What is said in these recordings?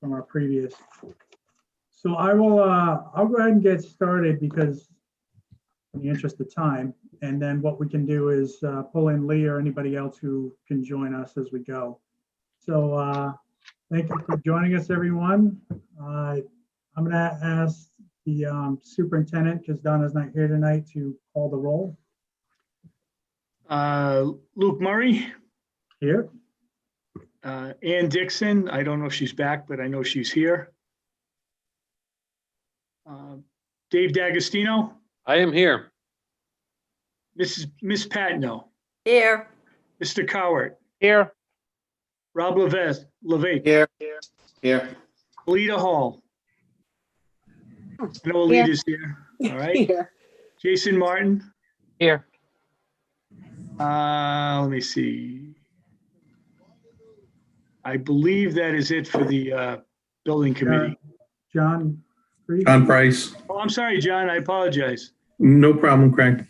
from our previous. So I will, I'll go ahead and get started because in the interest of time, and then what we can do is pull in Lee or anybody else who can join us as we go. So thank you for joining us, everyone. I'm going to ask the superintendent, because Donna's not here tonight, to call the roll. Luke Murray, Here. Ann Dixon. I don't know if she's back, but I know she's here. Dave D'Agostino, I am here. Miss Patno, Here. Mr. Cowart, Here. Rob Levesque, Here. Here. Alita Hall. I know Alita's here. All right. Here. Jason Martin. Here. Let me see. I believe that is it for the building committee. John Freed. John Price. Oh, I'm sorry, John. I apologize. No problem, Craig.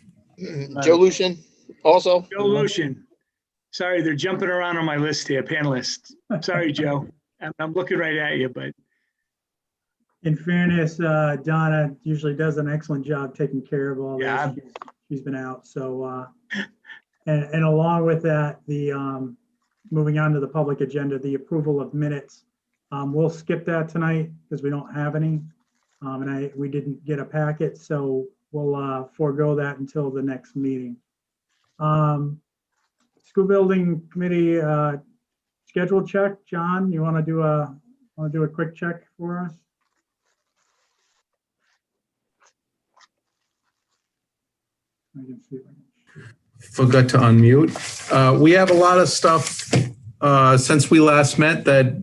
Joe Lucian, also. Joe Lucian. Sorry, they're jumping around on my list here, panelists. Sorry, Joe. I'm looking right at you, but In fairness, Donna usually does an excellent job taking care of all Yeah. this. She's been out, so, and along with that, the, moving on to the public agenda, the approval of minutes. We'll skip that tonight because we don't have any. And we didn't get a packet, so we'll forego that until the next meeting. School building committee schedule check. John, you want to do a quick check for us? I can see if I can. Forgot to unmute. We have a lot of stuff since we last met that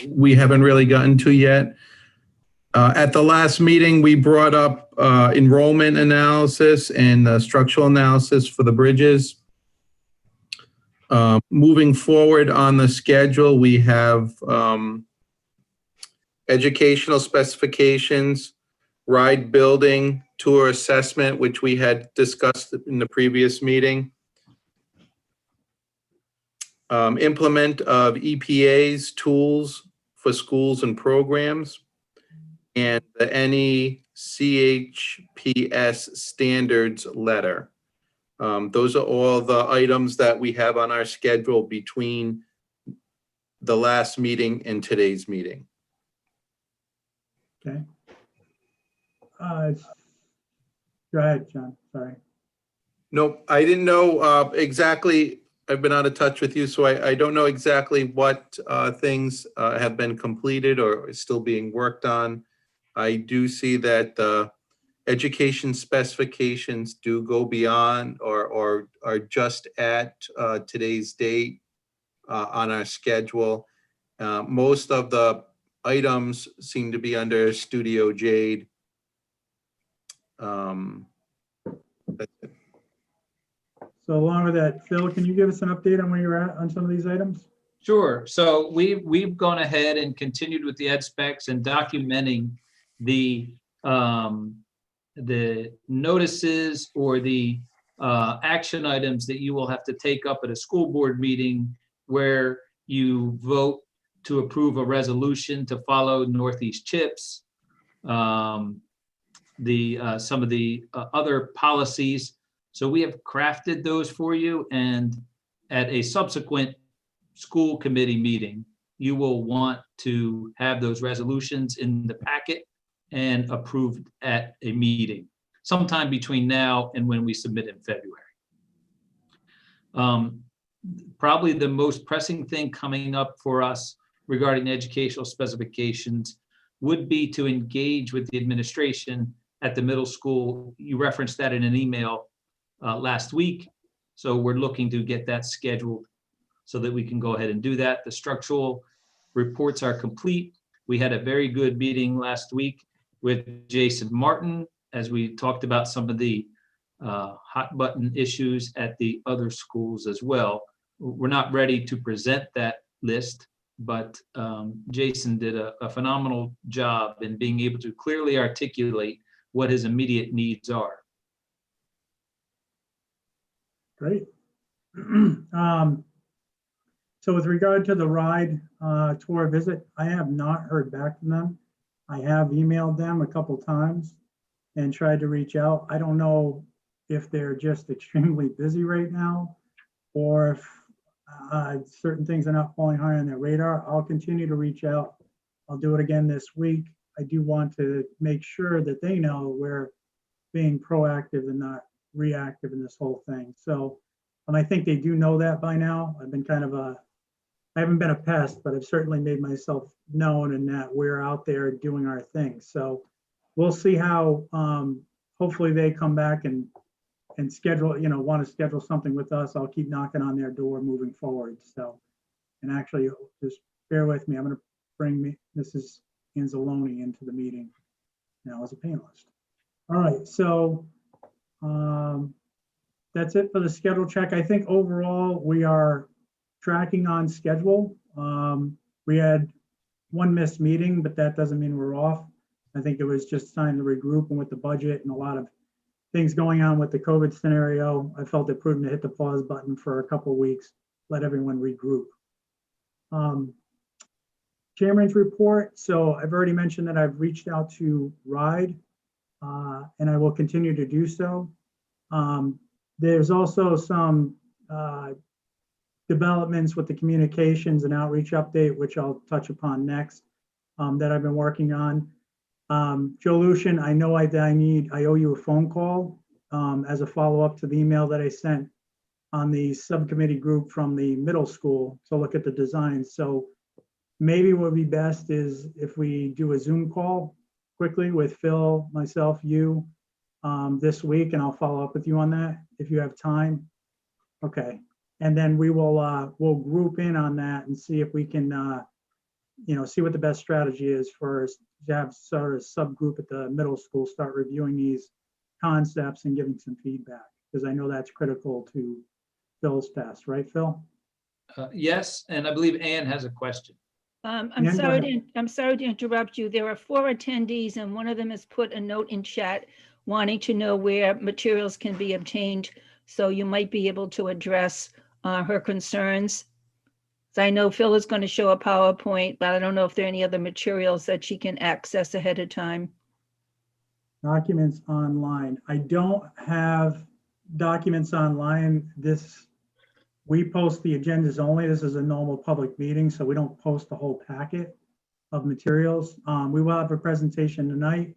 we haven't really gotten to yet. At the last meeting, we brought up enrollment analysis and structural analysis for the bridges. Moving forward on the schedule, we have educational specifications, ride building, tour assessment, which we had discussed in the previous meeting. Implement of EPA's tools for schools and programs, and the NECHPS standards letter. Those are all the items that we have on our schedule between the last meeting and today's meeting. Okay. Go ahead, John, sorry. Nope, I didn't know exactly. I've been out of touch with you, so I don't know exactly what things have been completed or is still being worked on. I do see that the education specifications do go beyond or are just at today's date on our schedule. Most of the items seem to be under Studio Jade. That's it. So along with that, Phil, can you give us an update on where you're at on some of these items? Sure. So we've gone ahead and continued with the ed specs and documenting the notices or the action items that you will have to take up at a school board meeting where you vote to approve a resolution to follow Northeast CHIPS, some of the other policies. So we have crafted those for you, and at a subsequent school committee meeting, you will want to have those resolutions in the packet and approved at a meeting sometime between now and when we submit in February. Probably the most pressing thing coming up for us regarding educational specifications would be to engage with the administration at the middle school. You referenced that in an email last week. So we're looking to get that scheduled so that we can go ahead and do that. The structural reports are complete. We had a very good meeting last week with Jason Martin as we talked about some of the hot button issues at the other schools as well. We're not ready to present that list, but Jason did a phenomenal job in being able to clearly articulate what his immediate needs are. Great. So with regard to the ride tour visit, I have not heard back from them. I have emailed them a couple times and tried to reach out. I don't know if they're just extremely busy right now or if certain things are not falling high on their radar. I'll continue to reach out. I'll do it again this week. I do want to make sure that they know we're being proactive and not reactive in this whole thing. So, and I think they do know that by now. I've been kind of I haven't been a pest, but I've certainly made myself known in that we're out there doing our thing. So we'll see how, hopefully they come back and schedule, want to schedule something with us. I'll keep knocking on their door moving forward. So, and actually just bear with me. I'm going to bring Mrs. Anzalone into the meeting now as a panelist. All right, so that's it for the schedule check. I think overall we are tracking on schedule. We had one missed meeting, but that doesn't mean we're off. I think it was just time to regroup, and with the budget and a lot of things going on with the COVID scenario, I felt it prudent to hit the pause button for a couple of weeks, let everyone regroup. Chairman's report. So I've already mentioned that I've reached out to RIDE, and I will continue to do so. There's also some developments with the communications and outreach update, which I'll touch upon next, that I've been working on. Joe Lucian, I know I owe you a phone call as a follow-up to the email that I sent on the subcommittee group from the middle school to look at the designs. So maybe what would be best is if we do a Zoom call quickly with Phil, myself, you this week, and I'll follow up with you on that if you have time. Okay. And then we will we'll group in on that and see if we can see what the best strategy is for us to have sort of subgroup at the middle school start reviewing these concepts and giving some feedback, because I know that's critical to Phil's test, right, Phil? Yes, and I believe Ann has a question. Yeah, I'm go sorry ahead. I'm sorry to interrupt you. There are 4 attendees and one of them has put a note in chat wanting to know where materials can be obtained. So you might be able to address her concerns. So I know Phil is going to show a PowerPoint, but I don't know if there are any other materials that she can access ahead of time. Documents online. I don't have documents online. We post the agendas only. This is a normal public meeting, so we don't post the whole packet of materials. We will have a presentation tonight.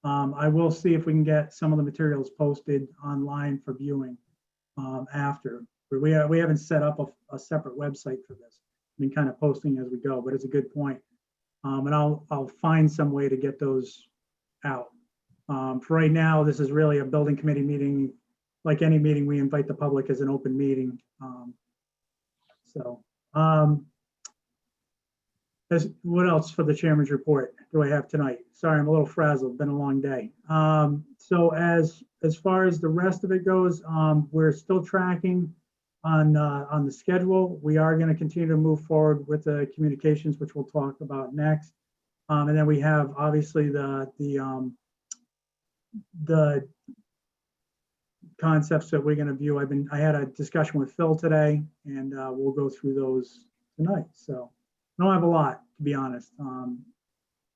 I will see if we can get some of the materials posted online for viewing after. We haven't set up a separate website for this. I've been kind of posting as we go, but it's a good point. And I'll find some way to get those out. For right now, this is really a building committee meeting. Like any meeting, we invite the public as an open meeting. What else for the chairman's report do I have tonight? Sorry, I'm a little frazzled. Been a long day. So as far as the rest of it goes, we're still tracking on the schedule. We are going to continue to move forward with the communications, which we'll talk about next. And then we have obviously the concepts that we're going to view. I had a discussion with Phil today, and we'll go through those tonight. So I don't have a lot, to be honest.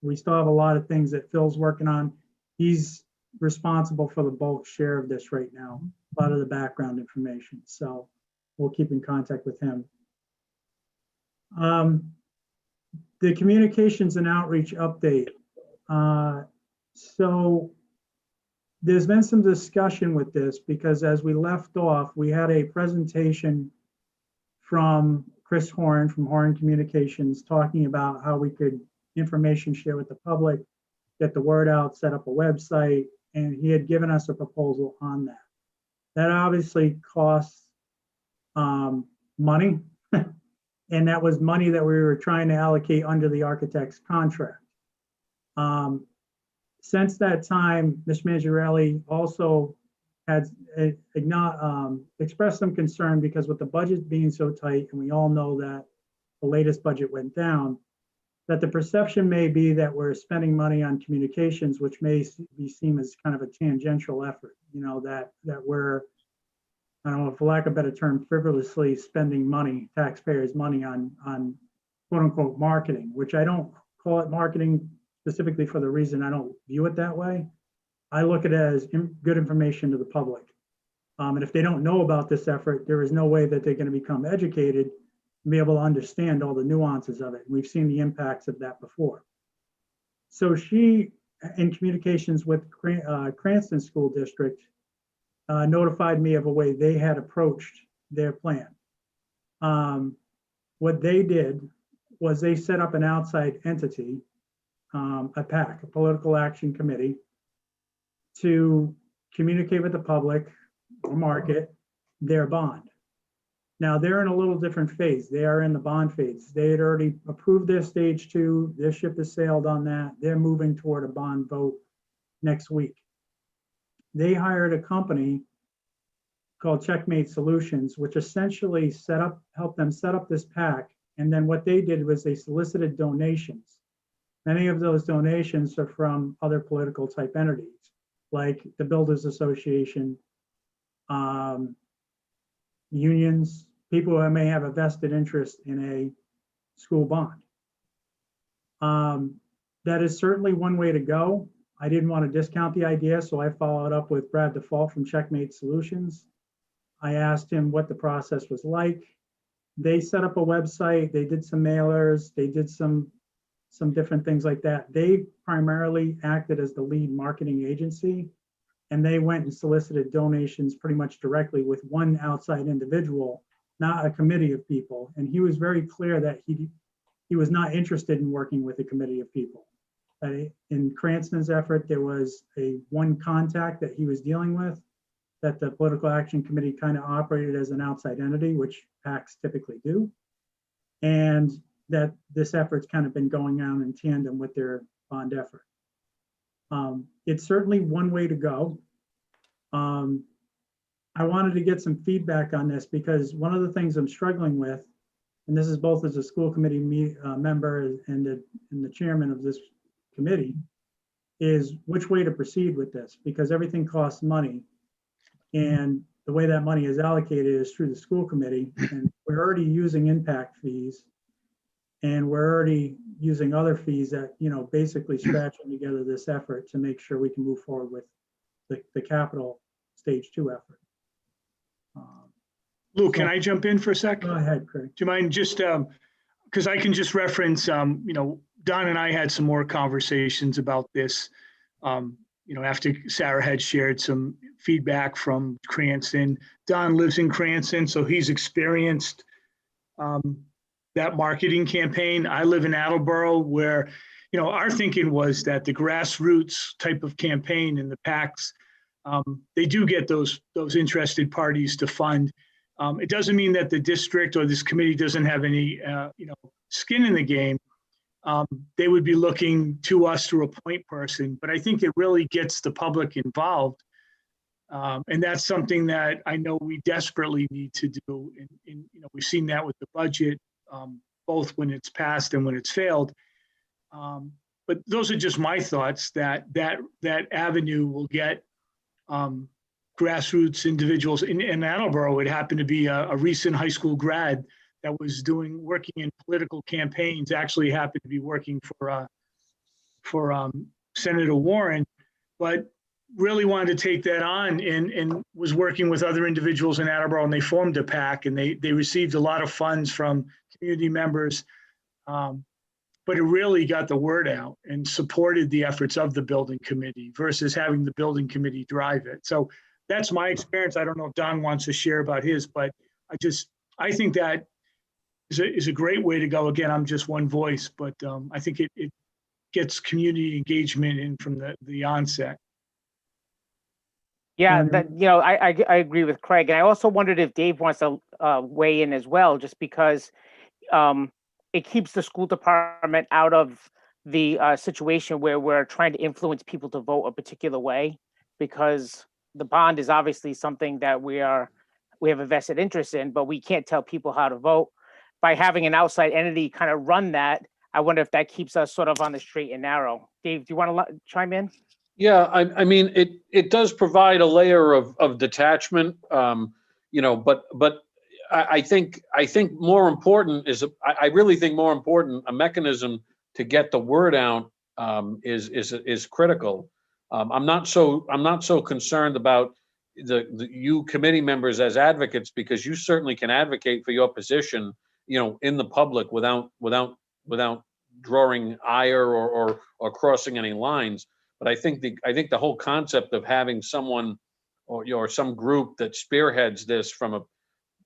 We still have a lot of things that Phil's working on. He's responsible for the bulk share of this right now, a lot of the background information. So we'll keep in contact with him. The communications and outreach update. So there's been some discussion with this because as we left off, we had a presentation from Chris Horn from Horn Communications talking about how we could information share with the public, get the word out, set up a website, and he had given us a proposal on that. That obviously costs money, and that was money that we were trying to allocate under the architect's contract. Since that time, Ms. Mangiarelli also had expressed some concern because with the budget being so tight, and we all know that the latest budget went down, that the perception may be that we're spending money on communications, which may be seen as kind of a tangential effort, that we're I don't know, for lack of a better term, frivolously spending money, taxpayers' money on quote unquote marketing, which I don't call it marketing specifically for the reason I don't view it that way. I look at it as good information to the public. And if they don't know about this effort, there is no way that they're going to become educated and be able to understand all the nuances of it. We've seen the impacts of that before. So she, in communications with Cranston School District, notified me of a way they had approached their plan. What they did was they set up an outside entity, a PAC, a Political Action Committee, to communicate with the public or market their bond. Now they're in a little different phase. They are in the bond phase. They had already approved their stage 2. Their ship has sailed on that. They're moving toward a bond vote next week. They hired a company called Checkmate Solutions, which essentially helped them set up this PAC. And then what they did was they solicited donations. Many of those donations are from other political type entities, like the Builders Association, unions, people who may have a vested interest in a school bond. That is certainly one way to go. I didn't want to discount the idea, so I followed up with Brad Default from Checkmate Solutions. I asked him what the process was like. They set up a website, they did some mailers, they did some different things like that. They primarily acted as the lead marketing agency, and they went and solicited donations pretty much directly with one outside individual, not a committee of people. And he was very clear that he was not interested in working with a committee of people. In Cranston's effort, there was one contact that he was dealing with, that the Political Action Committee kind of operated as an outside entity, which PACs typically do. And that this effort's kind of been going on in tandem with their bond effort. It's certainly one way to go. I wanted to get some feedback on this because one of the things I'm struggling with, and this is both as a school committee member and the chairman of this committee, is which way to proceed with this, because everything costs money. And the way that money is allocated is through the school committee, and we're already using impact fees, and we're already using other fees that, basically scratching together this effort to make sure we can move forward with the capital stage 2 effort. Lou, can I jump in for a sec? Go ahead, Craig. Do you mind just, because I can just reference, Don and I had some more conversations about this, after Sarah had shared some feedback from Cranston. Don lives in Cranston, so he's experienced that marketing campaign. I live in Attleboro, where, our thinking was that the grassroots type of campaign in the PACs, they do get those interested parties to fund. It doesn't mean that the district or this committee doesn't have any, skin in the game. They would be looking to us through a point person, but I think it really gets the public involved. And that's something that I know we desperately need to do. And we've seen that with the budget, both when it's passed and when it's failed. But those are just my thoughts, that avenue will get grassroots individuals. In Attleboro, it happened to be a recent high school grad that was working in political campaigns, actually happened to be working for Senator Warren, but really wanted to take that on and was working with other individuals in Attleboro, and they formed a PAC, and they received a lot of funds from community members. But it really got the word out and supported the efforts of the building committee versus having the building committee drive it. So that's my experience. I don't know if Don wants to share about his, but I think that is a great way to go. Again, I'm just one voice, but I think it gets community engagement in from the onset. Yeah, I agree with Craig. And I also wondered if Dave wants to weigh in as well, just because it keeps the school department out of the situation where we're trying to influence people to vote a particular way, because the bond is obviously something that we have a vested interest in, but we can't tell people how to vote. By having an outside entity kind of run that, I wonder if that keeps us sort of on the straight and narrow. Dave, do you want to chime in? Yeah, I mean, it does provide a layer of detachment. but I think more important is, I really think more important, a mechanism to get the word out is critical. I'm not so concerned about you committee members as advocates, because you certainly can advocate for your position, in the public without drawing ire or crossing any lines. But I think the whole concept of having someone or some group that spearheads this from a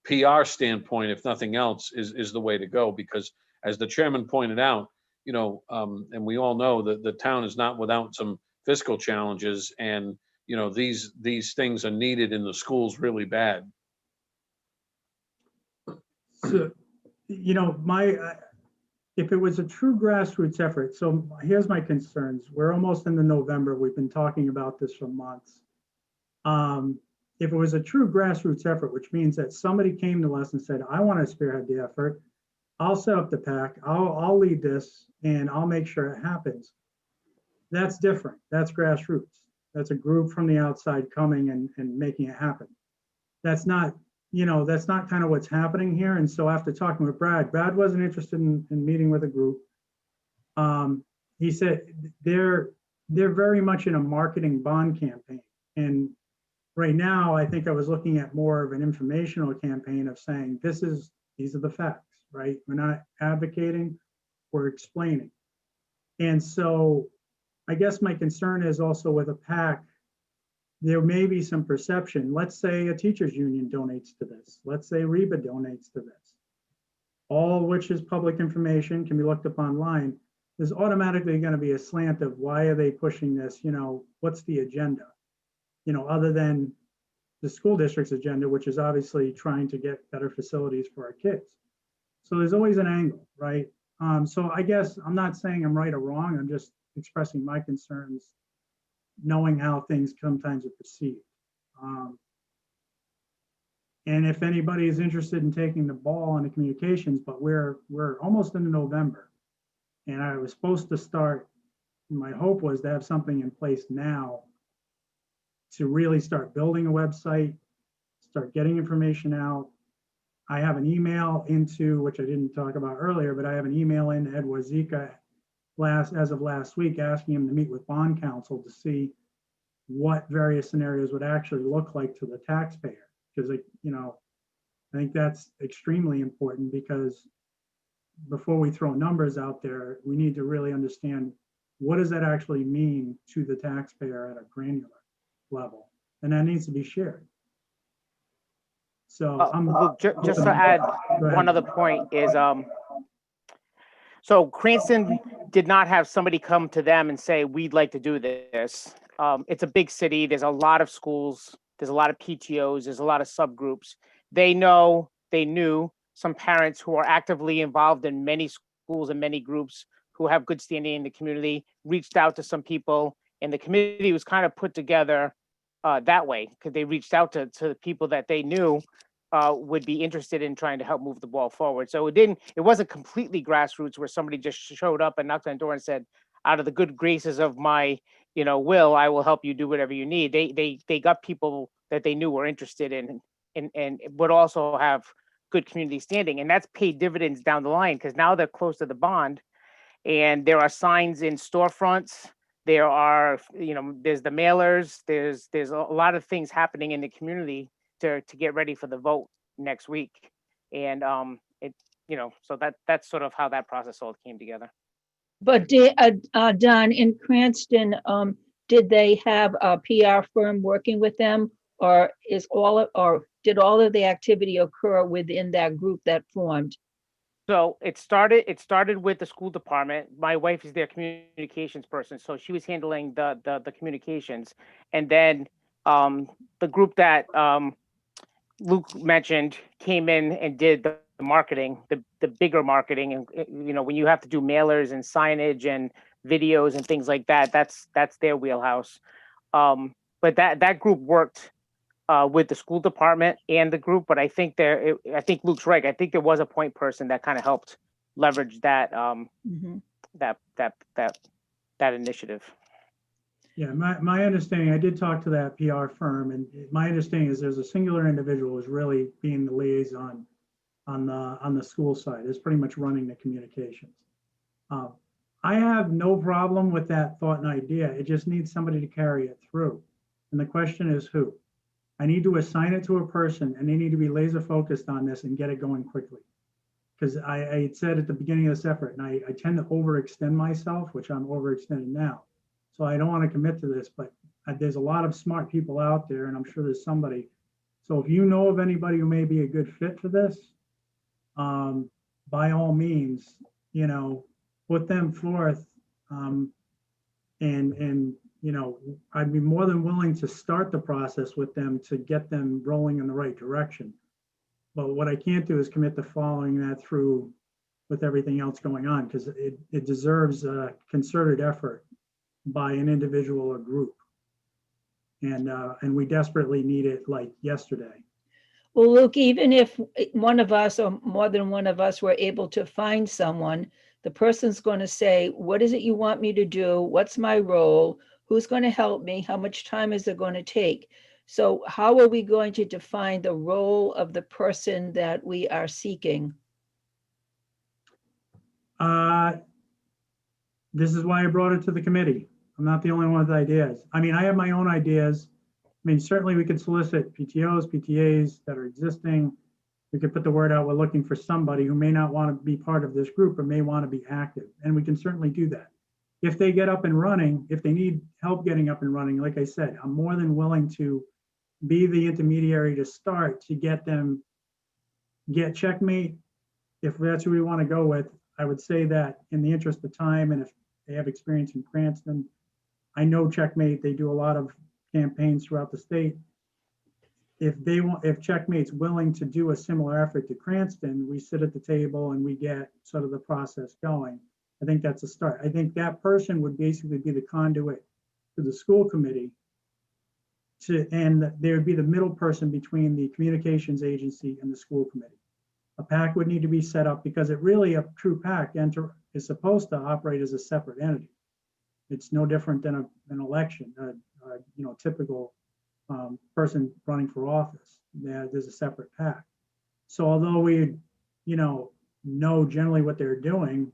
PR standpoint, if nothing else, is the way to go, because as the chairman pointed out, and we all know that the town is not without some fiscal challenges, and these things are needed in the schools really bad. So, if it was a true grassroots effort, so here's my concerns. We're almost into November. We've been talking about this for months. If it was a true grassroots effort, which means that somebody came to us and said, I want to spearhead the effort, I'll set up the PAC, I'll lead this, and I'll make sure it happens. That's different. That's grassroots. That's a group from the outside coming and making it happen. That's not kind of what's happening here. And so after talking with Brad wasn't interested in meeting with a group. He said they're very much in a marketing bond campaign. And right now, I think I was looking at more of an informational campaign of saying, these are the facts, right? We're not advocating, we're explaining. And so I guess my concern is also with a PAC, there may be some perception. Let's say a teachers union donates to this. Let's say REBA donates to this. All which is public information, can be looked up online. There's automatically going to be a slant of why are they pushing this? What's the agenda? Other than the school district's agenda, which is obviously trying to get better facilities for our kids. So there's always an angle, right? So I guess I'm not saying I'm right or wrong. I'm just expressing my concerns, knowing how things sometimes are perceived. And if anybody is interested in taking the ball on the communications, but we're almost into November, and I was supposed to start, my hope was to have something in place now to really start building a website, start getting information out. I have an email into, which I didn't talk about earlier, but I have an email in Ed Wazika as of last week, asking him to meet with bond counsel to see what various scenarios would actually look like to the taxpayer. Because I think that's extremely important, because before we throw numbers out there, we need to really understand what does that actually mean to the taxpayer at a granular level, and that needs to be shared. So just to add one other point is, so Cranston did not have somebody come to them and say, we'd like to do this. It's a big city. There's a lot of schools. There's a lot of PTOs. There's a lot of subgroups. They knew some parents who are actively involved in many schools and many groups who have good standing in the community, reached out to some people, and the committee was kind of put together that way, because they reached out to the people that they knew would be interested in trying to help move the ball forward. So it wasn't completely grassroots where somebody just showed up and knocked on the door and said, out of the good graces of my, will, I will help you do whatever you need. They got people that they knew were interested in and would also have good community standing. And that's paid dividends down the line, because now they're close to the bond and there are signs in storefronts. There are, there's the mailers, there's a lot of things happening in the community to get ready for the vote next week. And so that's sort of how that process all came together. But Don, in Cranston, did they have a PR firm working with them, or did all of the activity occur within that group that formed? So it started with the school department. My wife is their communications person, so she was handling the communications. And then the group that Luke mentioned came in and did the marketing, the bigger marketing. And when you have to do mailers and signage and videos and things like that, that's their wheelhouse. But that group worked with the school department and the group, but I think Luke's right. I think there was a point person that kind of helped leverage that that initiative. Yeah, my understanding, I did talk to that PR firm, and my understanding is there's a singular individual who's really being the liaison on the school side, is pretty much running the communications. I have no problem with that thought and idea. It just needs somebody to carry it through. And the question is who? I need to assign it to a person, and they need to be laser focused on this and get it going quickly. Because I said at the beginning of this effort, and I tend to overextend myself, which I'm overextended now. So I don't want to commit to this, but there's a lot of smart people out there, and I'm sure there's somebody. So if you know of anybody who may be a good fit for this, by all means, put them forth. And I'd be more than willing to start the process with them to get them rolling in the right direction. But what I can't do is commit to following that through with everything else going on, because it deserves a concerted effort by an individual or group. And we desperately need it like yesterday. Well, Luke, even if one of us or more than one of us were able to find someone, the person's going to say, what is it you want me to do? What's my role? Who's going to help me? How much time is it going to take? So how are we going to define the role of the person that we are seeking? This is why I brought it to the committee. I'm not the only one with ideas. I mean, I have my own ideas. I mean, certainly we could solicit PTOs, PTAs that are existing. We could put the word out, we're looking for somebody who may not want to be part of this group or may want to be active. And we can certainly do that. If they get up and running, if they need help getting up and running, like I said, I'm more than willing to be the intermediary to start to get them, get Checkmate. If that's who we want to go with, I would say that in the interest of time, and if they have experience in Cranston, I know Checkmate, they do a lot of campaigns throughout the state. If Checkmate's willing to do a similar effort to Cranston, we sit at the table and we get sort of the process going. I think that's a start. I think that person would basically be the conduit to the school committee and there would be the middle person between the communications agency and the school committee. A PAC would need to be set up because a true PAC is supposed to operate as a separate entity. It's no different than an election, typical person running for office. There's a separate PAC. So although we, know generally what they're doing,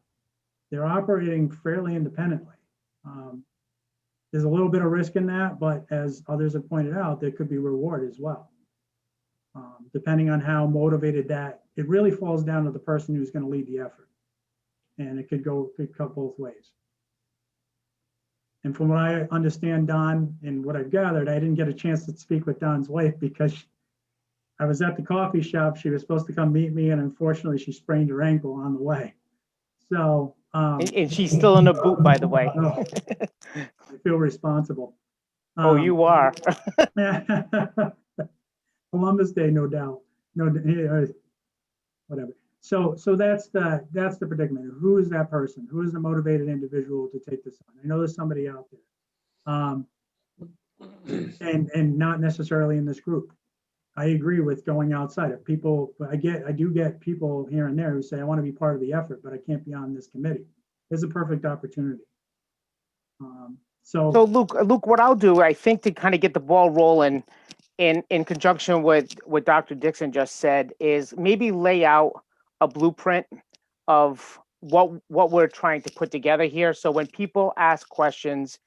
they're operating fairly independently. There's a little bit of risk in that, but as others have pointed out, there could be reward as well. Depending on how motivated it really falls down to the person who's going to lead the effort. And it could go both ways. And from what I understand, Don, and what I've gathered, I didn't get a chance to speak with Don's wife because I was at the coffee shop. She was supposed to come meet me, and unfortunately, she sprained her ankle on the way. So, And she's still in a boot, by the way. I feel responsible. Oh, you are. Columbus Day, no doubt. No, whatever. So that's the predicament. Who is that person? Who is the motivated individual to take this on? I know there's somebody out there, and not necessarily in this group. I agree with going outside. If people, I do get people here and there who say I want to be part of the effort, but I can't be on this committee. It's a perfect opportunity. So Luke, what I'll do, I think, to kind of get the ball rolling, in conjunction with what Dr. Dixon just said, is maybe lay out a blueprint of what we're trying to put together here. So when people ask questions,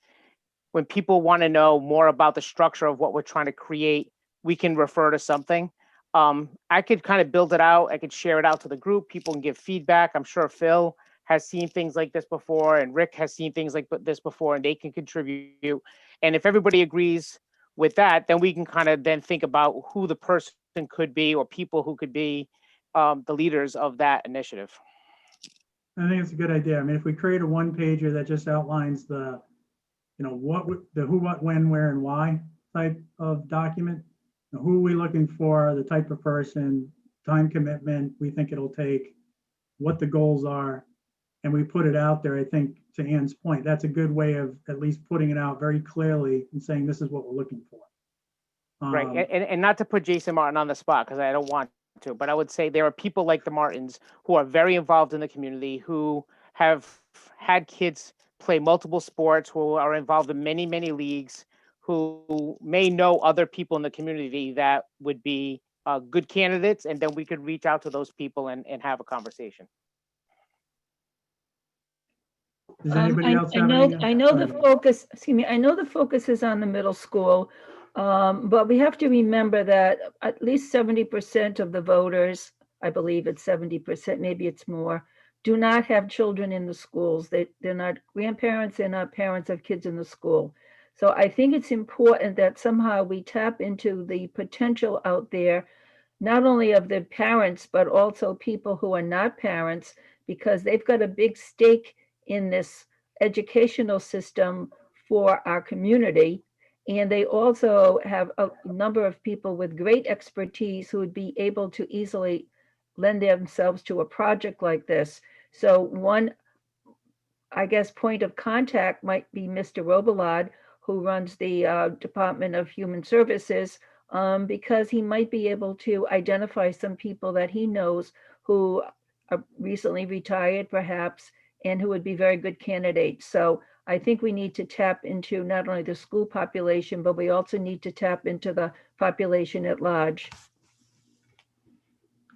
when people want to know more about the structure of what we're trying to create, we can refer to something. I could kind of build it out. I could share it out to the group. People can give feedback. I'm sure Phil has seen things like this before, and Rick has seen things like this before, and they can contribute. And if everybody agrees with that, then we can kind of then think about who the person could be, or people who could be the leaders of that initiative. I think it's a good idea. I mean, if we create a one-pager that just outlines the, the who, what, when, where, and why type of document, who are we looking for, the type of person, time commitment we think it'll take, what the goals are, and we put it out there. I think, to Ann's point, that's a good way of at least putting it out very clearly and saying this is what we're looking for. Right, and not to put Jason Martin on the spot, because I don't want to, but I would say there are people like the Martins who are very involved in the community, who have had kids play multiple sports, who are involved in many, many leagues, who may know other people in the community that would be good candidates, and then we could reach out to those people and have a conversation. Does anybody else I have know, any? I know the Go ahead. focus, excuse me, I know the focus is on the middle school. But we have to remember that at least 70% of the voters, I believe it's 70%, maybe it's more, do not have children in the schools. They're not grandparents, they're not parents of kids in the school. So I think it's important that somehow we tap into the potential out there, not only of the parents, but also people who are not parents, because they've got a big stake in this educational system for our community. And they also have a number of people with great expertise who would be able to easily lend themselves to a project like this. So one, I guess, point of contact might be Mr. Robillard, who runs the Department of Human Services, because he might be able to identify some people that he knows who are recently retired perhaps, and who would be very good candidates. So I think we need to tap into not only the school population, but we also need to tap into the population at large.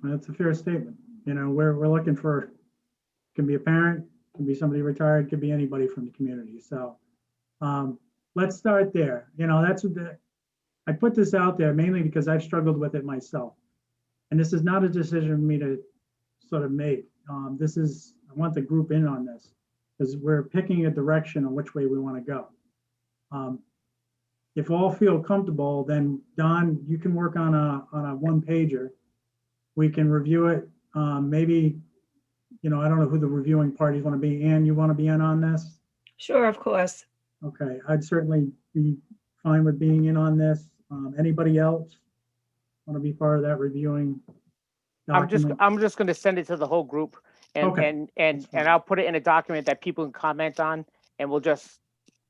That's a fair statement. You know, we're looking for, can be a parent, can be somebody retired, could be anybody from the community. So let's start there. You know, that's what I put this out there mainly because I've struggled with it myself. And this is not a decision for me to sort of make. This is, I want the group in on this because we're picking a direction on which way we want to go. If all feel comfortable, then Don, you can work on a one pager. We can review it. Maybe, you know, I don't know who the reviewing parties want to be. Ann, you want to be in on this? Sure, of course. Okay, I'd certainly be fine with being in on this. Anybody else want to be part of that reviewing document? I'm just going to send it to the whole group, and Okay. and I'll put it in a document that people can comment on, and we'll just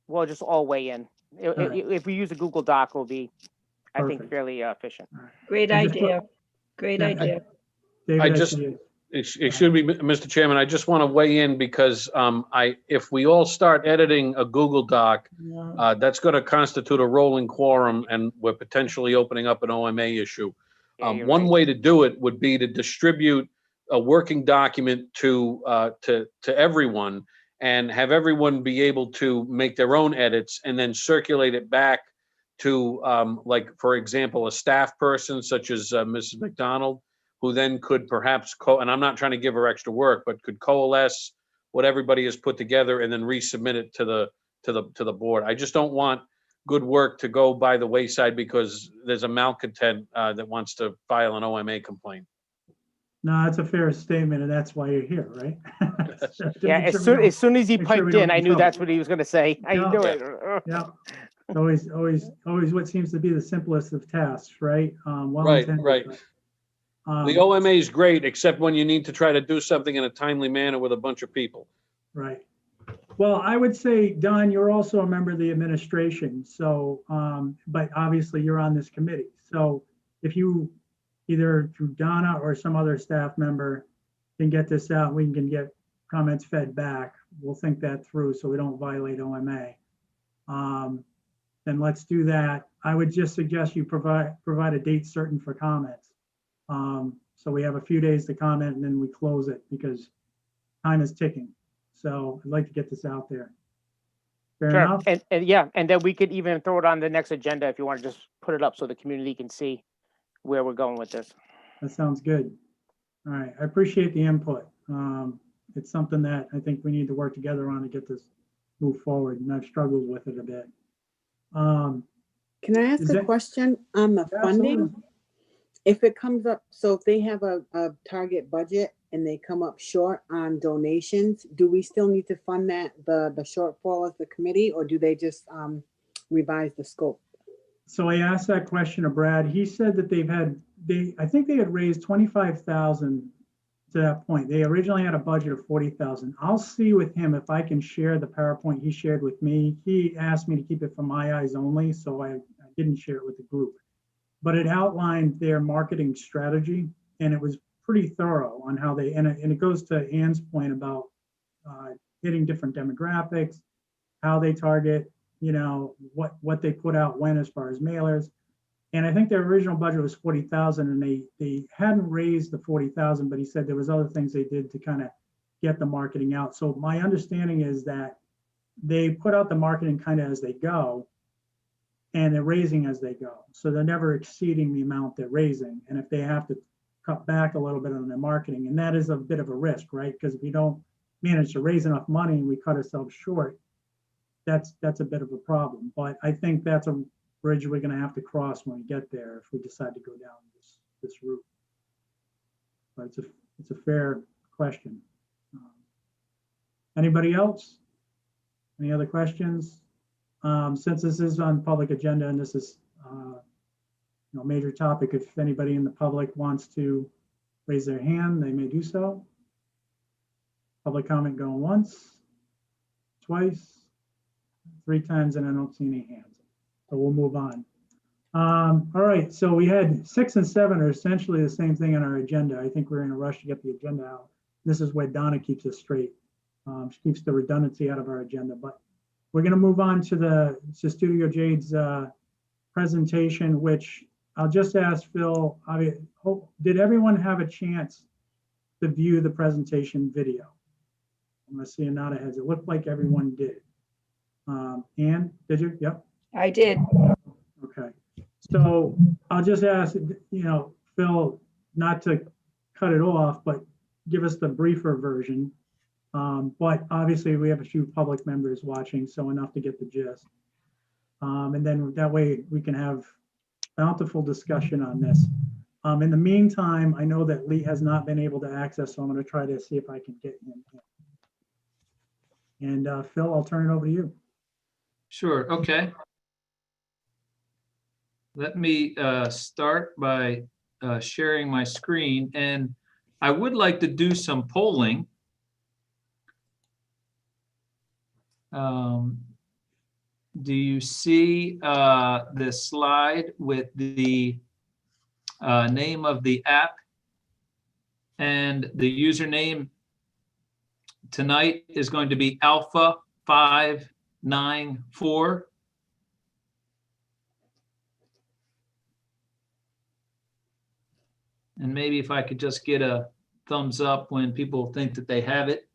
all weigh in. right. If we use a Google Doc, it'll be, I think, Perfect. fairly efficient. Great I just put- idea. Great Yeah, idea. David, I I just- see you. Excuse me, Mr. Chairman, I just want to weigh in because if we all start editing a Google Doc, that's going to constitute a rolling quorum and we're potentially opening up an OMA issue. Yeah, you're One right. way to do it would be to distribute a working document to everyone and have everyone be able to make their own edits and then circulate it back to, like, for example, a staff person such as Mrs. McDonald, who then could perhaps, and I'm not trying to give her extra work, but could coalesce what everybody has put together and then resubmit it to the board. I just don't want good work to go by the wayside because there's a malcontent that wants to file an OMA complaint. No, that's a fair statement, and that's why you're here, right? To Yeah, make sure we as soon as he make sure we piped don't in, I knew consult. that's what he was going to say. I Yeah. knew it. Yeah, always what seems to be the simplest of tasks, right? Well Right, intended, right. but, The OMA is great, except when you need to try to do something in a timely manner with a bunch of people. Right. Well, I would say, Don, you're also a member of the administration, so, but obviously you're on this committee. So if you, either through Donna or some other staff member can get this out, we can get comments fed back. We'll think that through so we don't violate OMA. Then let's do that. I would just suggest you provide a date certain for comments. So we have a few days to comment and then we close it because time is ticking. So I'd like to get this out there. Fair Sure, enough? and yeah, and then we could even throw it on the next agenda if you want to just put it up so the community can see where we're going with this. That sounds good. All right, I appreciate the input. It's something that I think we need to work together on to get this move forward, and I've struggled with it a bit. Can I ask Is a that- question on the Absolutely. funding? If it comes up, so if they have a target budget and they come up short on donations, do we still need to fund that, the shortfall as the committee, or do they just revise the scope? So I asked that question to Brad. He said that I think they had raised 25,000 to that point. They originally had a budget of 40,000. I'll see with him if I can share the PowerPoint he shared with me. He asked me to keep it for my eyes only, so I didn't share it with the group. But it outlined their marketing strategy, and it was pretty thorough on how they, and it goes to Ann's point about hitting different demographics, how they target, you know, what they put out when as far as mailers. And I think their original budget was 40,000 and they hadn't raised the 40,000, but he said there was other things they did to kind of get the marketing out. So my understanding is that they put out the marketing kind of as they go, and they're raising as they go. So they're never exceeding the amount they're raising. And if they have to cut back a little bit on their marketing, and that is a bit of a risk, right? Because if we don't manage to raise enough money and we cut ourselves short, that's a bit of a problem. But I think that's a bridge we're gonna have to cross when we get there if we decide to go down this route. But it's a fair question. Anybody else? Any other questions? Since this is on public agenda and this is you know, major topic, if anybody in the public wants to raise their hand, they may do so. Public comment going once, twice, 3 times, and I don't see any hands. So we'll move on. All right, so we had 6 and 7 are essentially the same thing on our agenda. I think we're in a rush to get the agenda out. This is where Donna keeps us straight. She keeps the redundancy out of our agenda, but we're going to move on to Studio Jade's presentation, which I'll just ask Phil, did everyone have a chance to view the presentation video? I'm going to see a nod of heads. It looked like everyone did. Ann, did you? Yep. I did. Okay. So I'll just ask, you know, Phil, not to cut it off, but give us the briefer version. But obviously we have a few public members watching, so enough to get the gist. And then that way we can have bountiful discussion on this. In the meantime, I know that Lee has not been able to access, so I'm going to try to see if I can get him. And Phil, I'll turn it over to you. Sure, okay. Let me start by sharing my screen, and I would like to do some polling. Do you see the slide with the name of the app? And the username tonight is going to be Alpha 594. And maybe if I could just get a thumbs up when people think that they have it.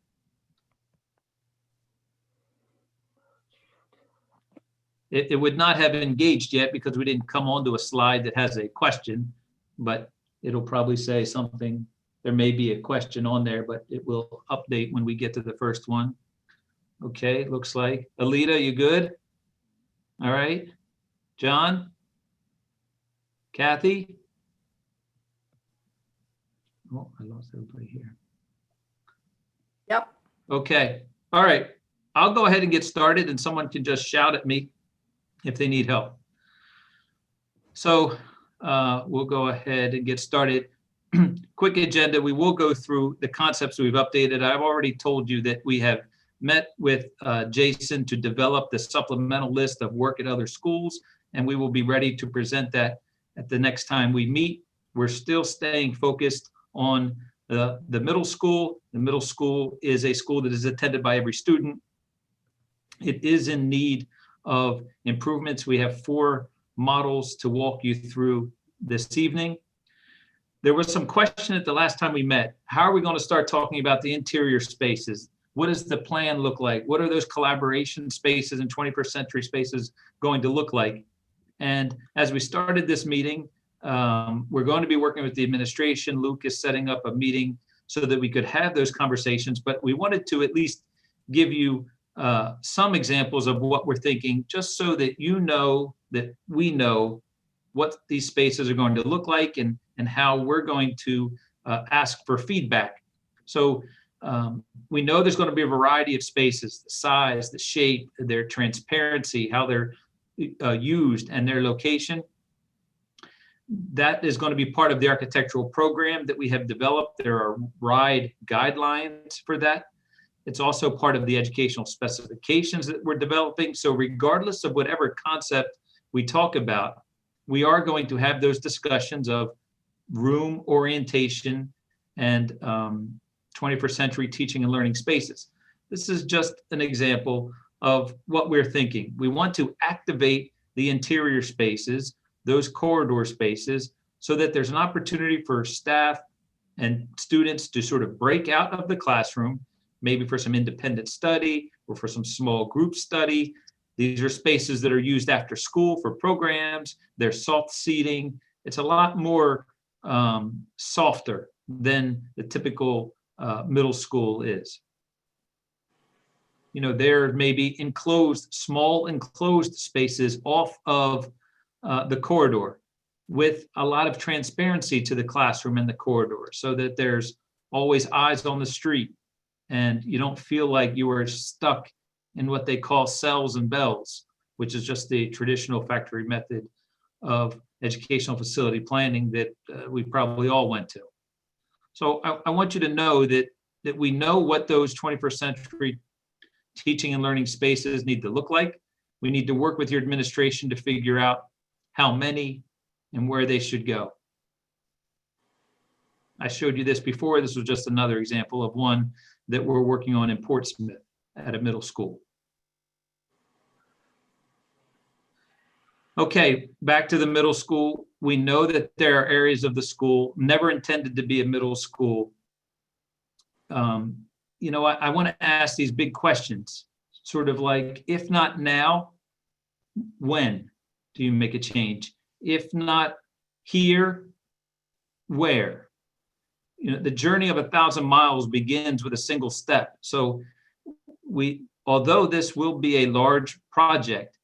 It would not have engaged yet because we didn't come onto a slide that has a question, but it'll probably say something. There may be a question on there, but it will update when we get to the first one. Okay, looks like. Alita, you good? All right. John? Kathy? Oh, I lost everybody here. Yep. Okay. All right. I'll go ahead and get started and someone can just shout at me if they need help. So we'll go ahead and get started. Quick agenda. We will go through the concepts we've updated. I've already told you that we have met with Jason to develop the supplemental list of work at other schools, and we will be ready to present that at the next time we meet. We're still staying focused on the middle school. The middle school is a school that is attended by every student. It is in need of improvements. We have 4 models to walk you through this evening. There was some question at the last time we met. How are we going to start talking about the interior spaces? What does the plan look like? What are those collaboration spaces and 21st century spaces going to look like? And as we started this meeting, we're going to be working with the administration. Luke is setting up a meeting so that we could have those conversations, but we wanted to at least give you some examples of what we're thinking, just so that you know that we know what these spaces are going to look like and how we're going to ask for feedback. So we know there's going to be a variety of spaces, the size, the shape, their transparency, how they're used, and their location. That is going to be part of the architectural program that we have developed. There are RIDE guidelines for that. It's also part of the educational specifications that we're developing. So regardless of whatever concept we talk about, we are going to have those discussions of room orientation and 21st century teaching and learning spaces. This is just an example of what we're thinking. We want to activate the interior spaces, those corridor spaces, so that there's an opportunity for staff and students to sort of break out of the classroom, maybe for some independent study or for some small group study. These are spaces that are used after school for programs. They're soft seating. It's a lot more softer than the typical middle school is. You know, there may be small enclosed spaces off of the corridor with a lot of transparency to the classroom in the corridor, so that there's always eyes on the street and you don't feel like you are stuck in what they call cells and bells, which is just the traditional factory method of educational facility planning that we probably all went to. So I want you to know that we know what those 21st century teaching and learning spaces need to look like. We need to work with your administration to figure out how many and where they should go. I showed you this before. This was just another example of one that we're working on in Portsmouth at a middle school. Okay, back to the middle school. We know that there are areas of the school never intended to be a middle school. You know, I want to ask these big questions, sort of like, if not now, when do you make a change? If not here, where? You know, the journey of 1,000 miles begins with a single step. So although this will be a large project,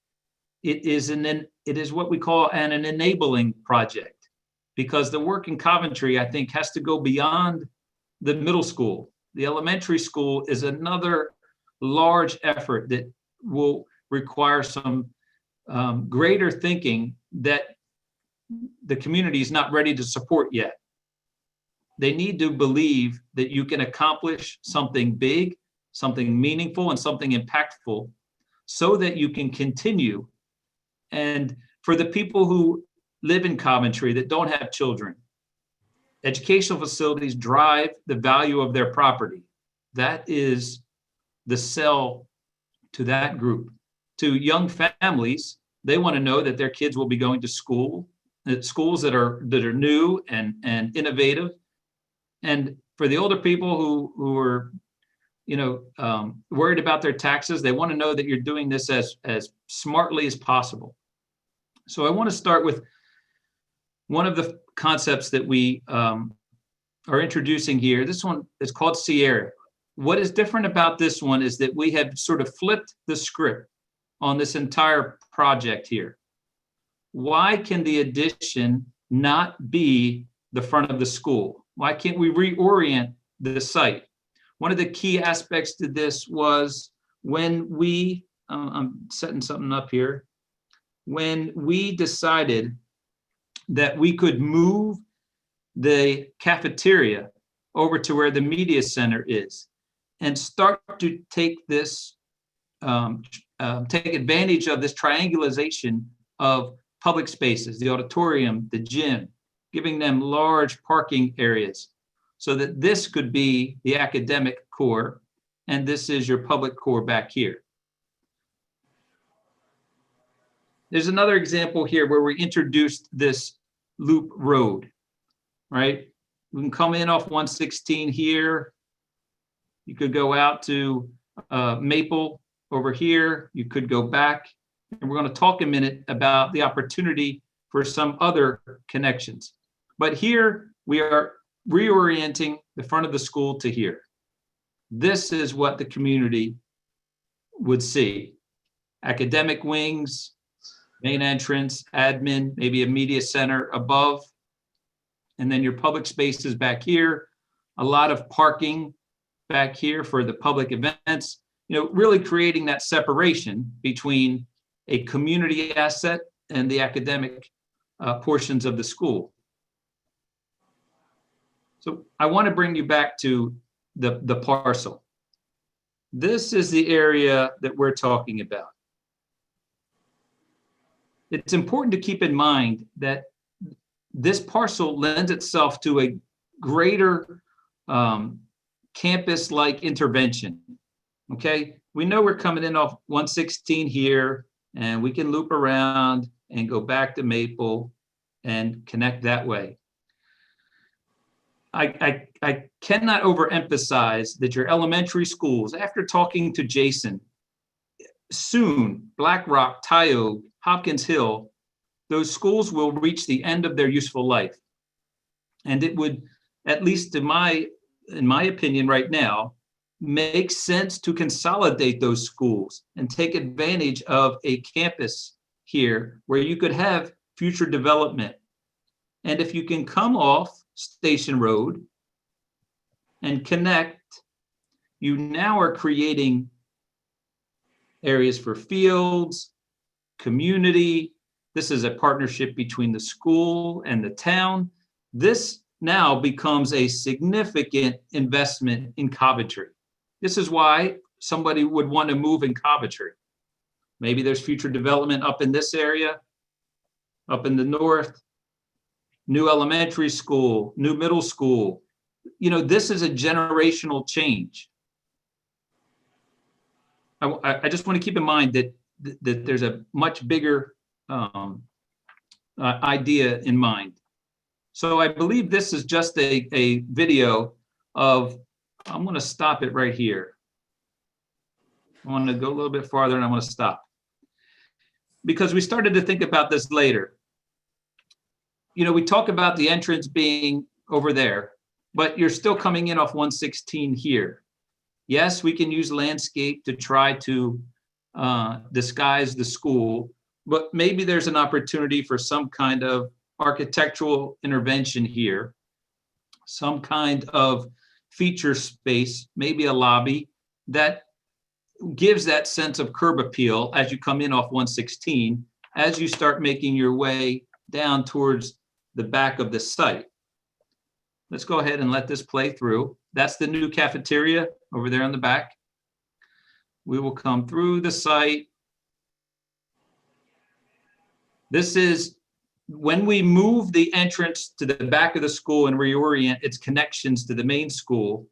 it is what we call an enabling project, because the work in Coventry, I think, has to go beyond the middle school. The elementary school is another large effort that will require some greater thinking that the community is not ready to support yet. They need to believe that you can accomplish something big, something meaningful, and something impactful, so that you can continue. And for the people who live in Coventry that don't have children, educational facilities drive the value of their property. That is the sell to that group. To young families, they want to know that their kids will be going to school, schools that are new and innovative. And for the older people who are, worried about their taxes, they want to know that you're doing this as smartly as possible. So I want to start with one of the concepts that we are introducing here. This one is called Sierra. What is different about this one is that we have sort of flipped the script on this entire project here. Why can the addition not be the front of the school? Why can't we reorient the site? One of the key aspects to this was when we, I'm setting something up here, when we decided that we could move the cafeteria over to where the media center is and start to take this, take advantage of this triangulation of public spaces, the auditorium, the gym, giving them large parking areas so that this could be the academic core and this is your public core back here. There's another example here where we introduced this loop road, right? We can come in off 116 here. You could go out to Maple over here. You could go back. And we're going to talk a minute about the opportunity for some other connections. But here we are reorienting the front of the school to here. This is what the community would see. Academic wings, main entrance, admin, maybe a media center above, and then your public spaces back here, a lot of parking back here for the public events, really creating that separation between a community asset and the academic portions of the school. So I want to bring you back to the parcel. This is the area that we're talking about. It's important to keep in mind that this parcel lends itself to a greater campus-like intervention. Okay, we know we're coming in off 116 here, and we can loop around and go back to Maple and connect that way. I cannot overemphasize that your elementary schools, after talking to Jason, soon, Black Rock, Tioga, Hopkins Hill, those schools will reach the end of their useful life. And it would, at least in my opinion right now, make sense to consolidate those schools and take advantage of a campus here where you could have future development. And if you can come off Station Road and connect, you now are creating areas for fields, community. This is a partnership between the school and the town. This now becomes a significant investment in Coventry. This is why somebody would want to move in Coventry. Maybe there's future development up in this area, up in the north, new elementary school, new middle school. You know, this is a generational change. I just want to keep in mind that there's a much bigger idea in mind. So I believe this is just a video of, I'm going to stop it right here. I want to go a little bit farther and I want to stop. Because we started to think about this later. You know, we talk about the entrance being over there, but you're still coming in off 116 here. Yes, we can use landscape to try to disguise the school, but maybe there's an opportunity for some kind of architectural intervention here, some kind of feature space, maybe a lobby that gives that sense of curb appeal as you come in off 116, as you start making your way down towards the back of the site. Let's go ahead and let this play through. That's the new cafeteria over there on the back. We will come through the site. This is when we move the entrance to the back of the school and reorient its connections to the main school,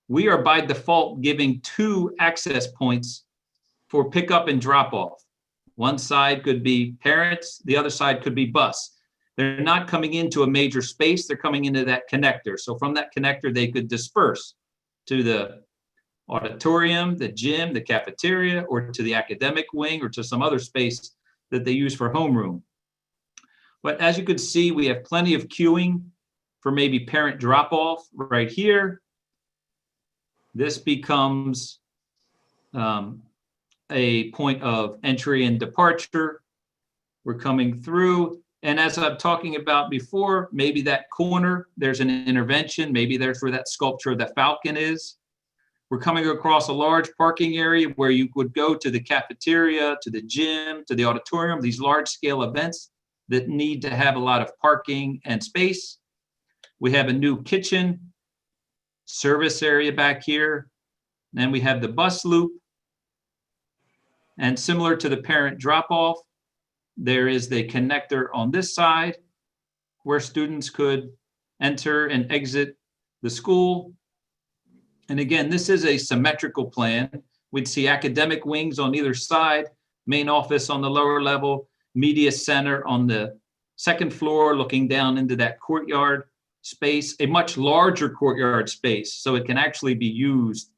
we are by default giving 2 access points for pickup and drop off. One side could be parents, the other side could be bus. They're not coming into a major space, they're coming into that connector. So from that connector, they could disperse to the auditorium, the gym, the cafeteria, or to the academic wing, or to some other space that they use for homeroom. But as you can see, we have plenty of queuing for maybe parent drop-off right here. This becomes a point of entry and departure. We're coming through. And as I'm talking about before, maybe that corner, there's an intervention. Maybe there's where that sculpture of the falcon is. We're coming across a large parking area where you would go to the cafeteria, to the gym, to the auditorium, these large scale events that need to have a lot of parking and space. We have a new kitchen, service area back here. Then we have the bus loop. And similar to the parent drop-off, there is the connector on this side where students could enter and exit the school. And again, this is a symmetrical plan. We'd see academic wings on either side, main office on the lower level, media center on the second floor, looking down into that courtyard space, a much larger courtyard space, so it can actually be used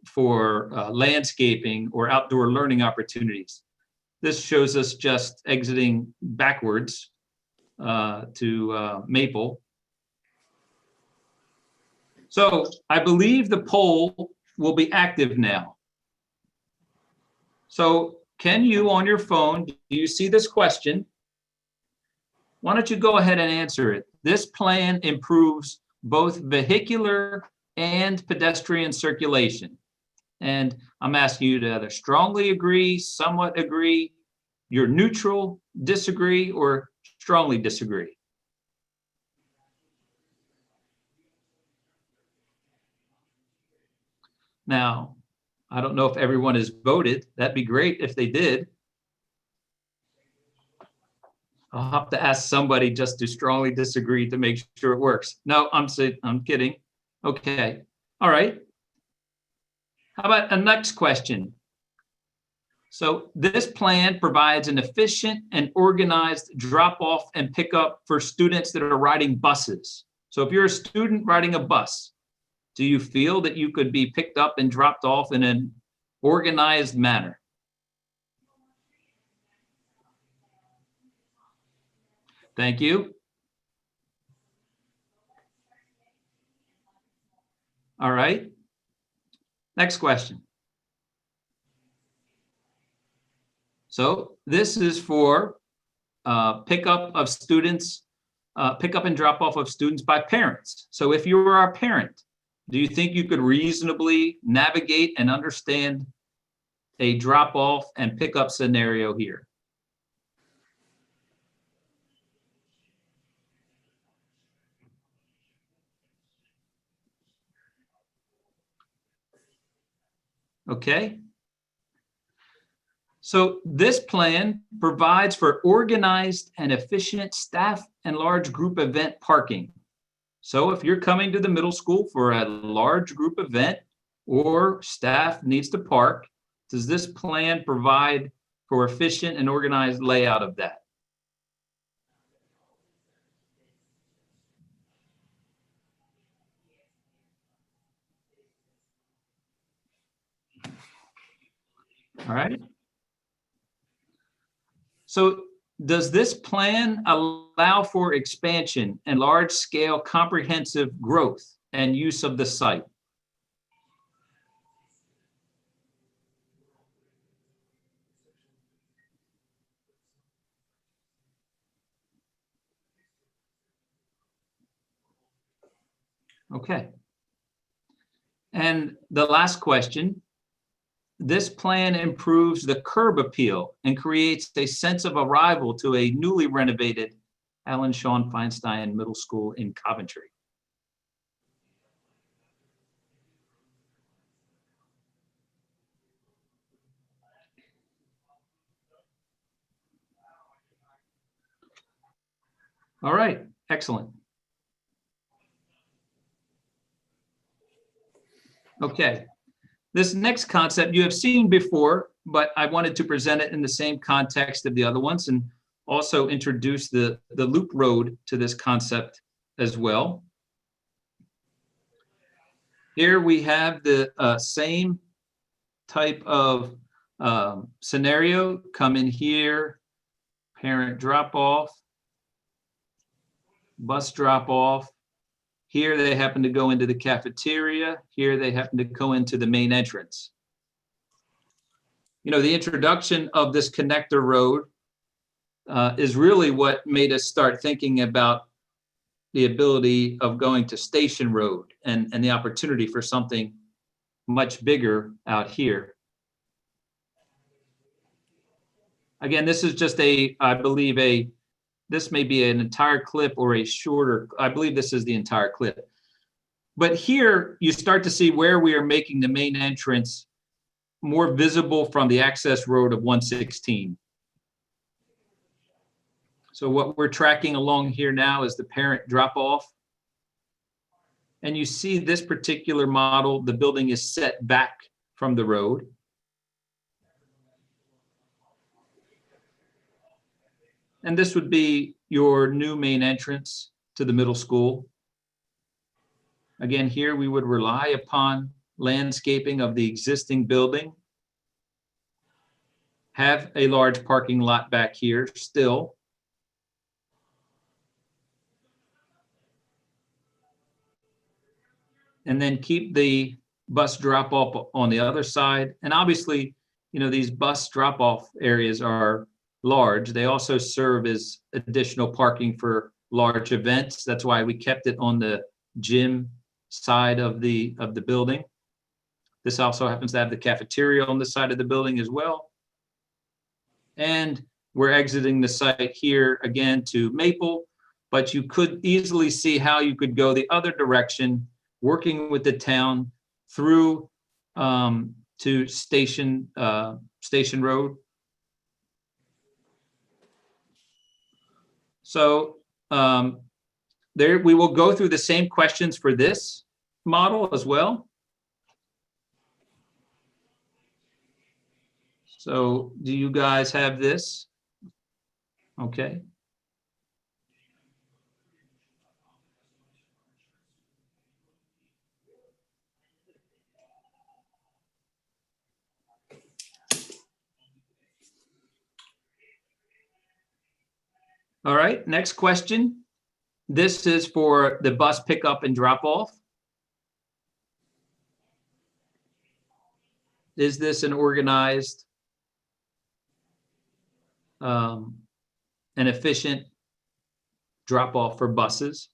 for landscaping or outdoor learning opportunities. This shows us just exiting backwards to Maple. So I believe the poll will be active now. So can you, on your phone, do you see this question? Why don't you go ahead and answer it? This plan improves both vehicular and pedestrian circulation. And I'm asking you to either strongly agree, somewhat agree, you're neutral, disagree, or strongly disagree. Now, I don't know if everyone has voted. That'd be great if they did. I'll have to ask somebody just to strongly disagree to make sure it works. No, I'm kidding. Okay, all right. How about a next question? So this plan provides an efficient and organized drop-off and pickup for students that are riding buses. So if you're a student riding a bus, do you feel that you could be picked up and dropped off in an organized manner? Thank you. All right. Next question. So this is for pickup of students, pickup and drop off of students by parents. So if you were our parent, do you think you could reasonably navigate and understand a drop off and pickup scenario here? Okay. So this plan provides for organized and efficient staff and large group event parking. So if you're coming to the middle school for a large group event or staff needs to park, does this plan provide for efficient and organized layout of that? All right. So does this plan allow for expansion and large-scale comprehensive growth and use of the site? Okay. And the last question. This plan improves the curb appeal and creates a sense of arrival to a newly renovated Alan Sean Feinstein Middle School in Coventry. All right, excellent. Okay. This next concept you have seen before, but I wanted to present it in the same context of the other ones and also introduce the loop road to this concept as well. Here we have the same type of scenario. Come in here, parent drop off, bus drop off. Here they happen to go into the cafeteria. Here they happen to go into the main entrance. You know, the introduction of this connector road is really what made us start thinking about the ability of going to Station Road and the opportunity for something much bigger out here. Again, this is just I believe this may be an entire clip or a shorter, I believe this is the entire clip. But here you start to see where we are making the main entrance more visible from the access road of 116. So what we're tracking along here now is the parent drop off. And you see this particular model, the building is set back from the road. And this would be your new main entrance to the middle school. Again, here we would rely upon landscaping of the existing building. Have a large parking lot back here still. And then keep the bus drop off on the other side. And obviously, you know, these bus drop off areas are large. They also serve as additional parking for large events. That's why we kept it on the gym side of the building. This also happens to have the cafeteria on the side of the building as well. And we're exiting the site here again to Maple, but you could easily see how you could go the other direction, working with the town through to Station Road. So there we will go through the same questions for this model as well. So do you guys have this? Okay. All right, next question. This is for the bus pickup and drop off. Is this an organized and efficient drop off for buses?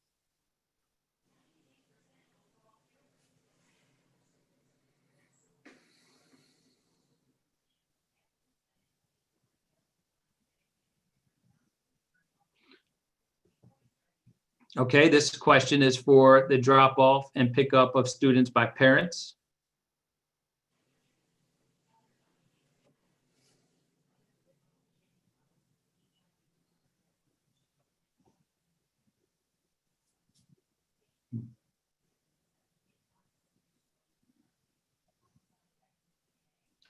Okay, this question is for the drop off and pickup of students by parents.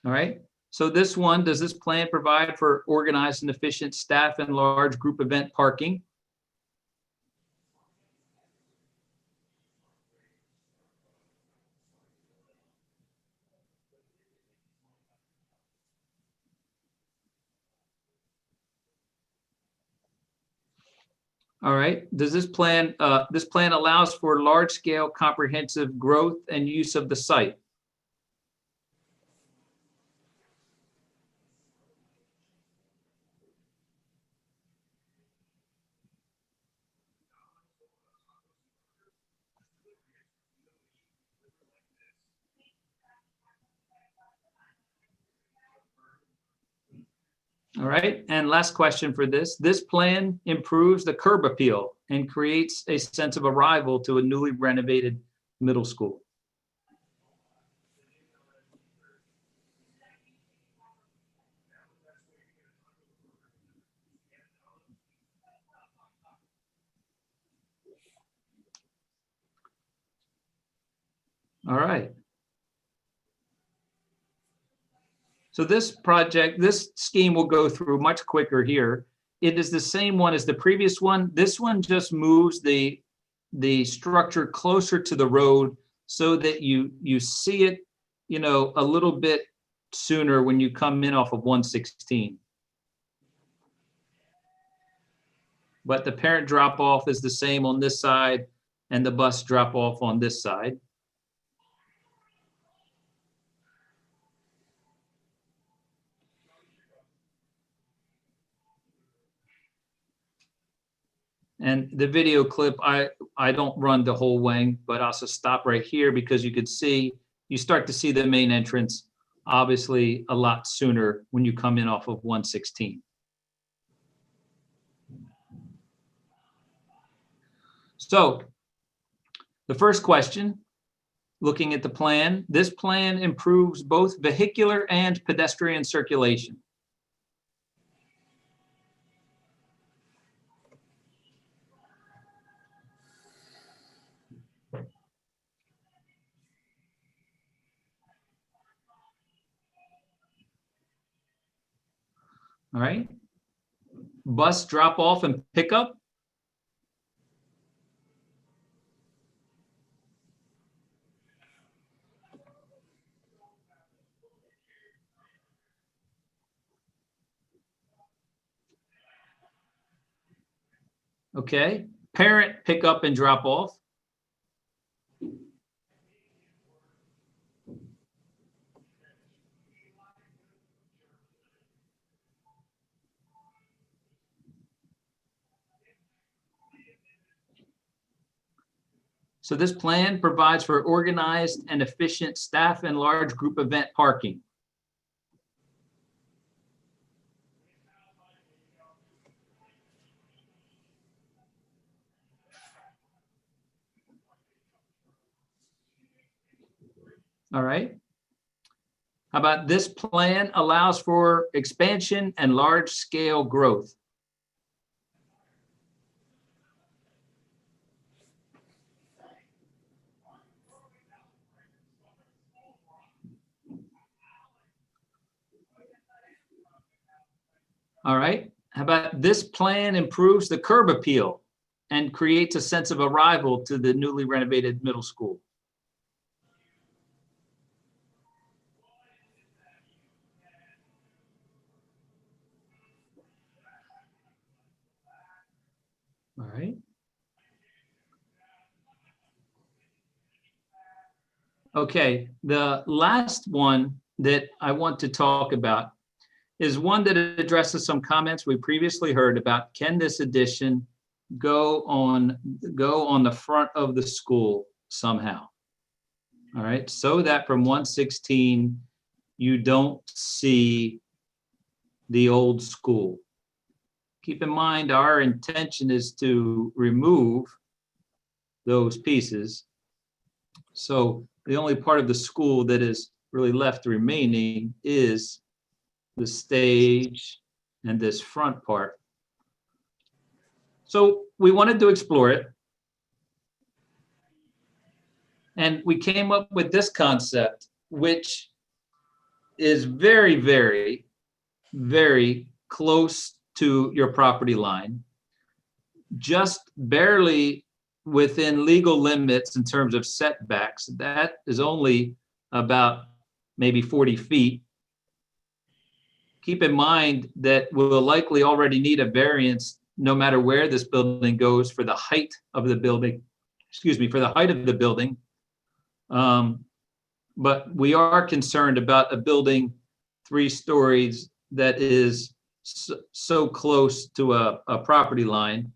All right, so this one, does this plan provide for organized and efficient staff and large group event parking? All right, does this plan allows for large scale comprehensive growth and use of the site? All right, and last question for this. This plan improves the curb appeal and creates a sense of arrival to a newly renovated middle school. All right. So this project, this scheme will go through much quicker here. It is the same one as the previous one. This one just moves the structure closer to the road so that you see it, you know, a little bit sooner when you come in off of 116. But the parent drop off is the same on this side and the bus drop off on this side. And the video clip, I don't run the whole way, but also stop right here because you could see, you start to see the main entrance obviously a lot sooner when you come in off of 116. So the first question, looking at the plan, this plan improves both vehicular and pedestrian circulation. All right. Bus drop off and pickup. Okay. Parent pickup and drop off. So this plan provides for organized and efficient staff and large group event parking. All right. How about this plan allows for expansion and large scale growth? All right. How about this plan improves the curb appeal and creates a sense of arrival to the newly renovated middle school? All right. Okay, the last one that I want to talk about is one that addresses some comments we previously heard about. Can this addition go on the front of the school somehow? All right, so that from 116, you don't see the old school. Keep in mind, our intention is to remove those pieces. So the only part of the school that is really left remaining is the stage and this front part. So we wanted to explore it. And we came up with this concept, which is very, very, very close to your property line, just barely within legal limits in terms of setbacks. That is only about maybe 40 feet. Keep in mind that we'll likely already need a variance no matter where this building goes for the height of the building, for the height of the building. But we are concerned about a building 3 stories that is so close to a property line.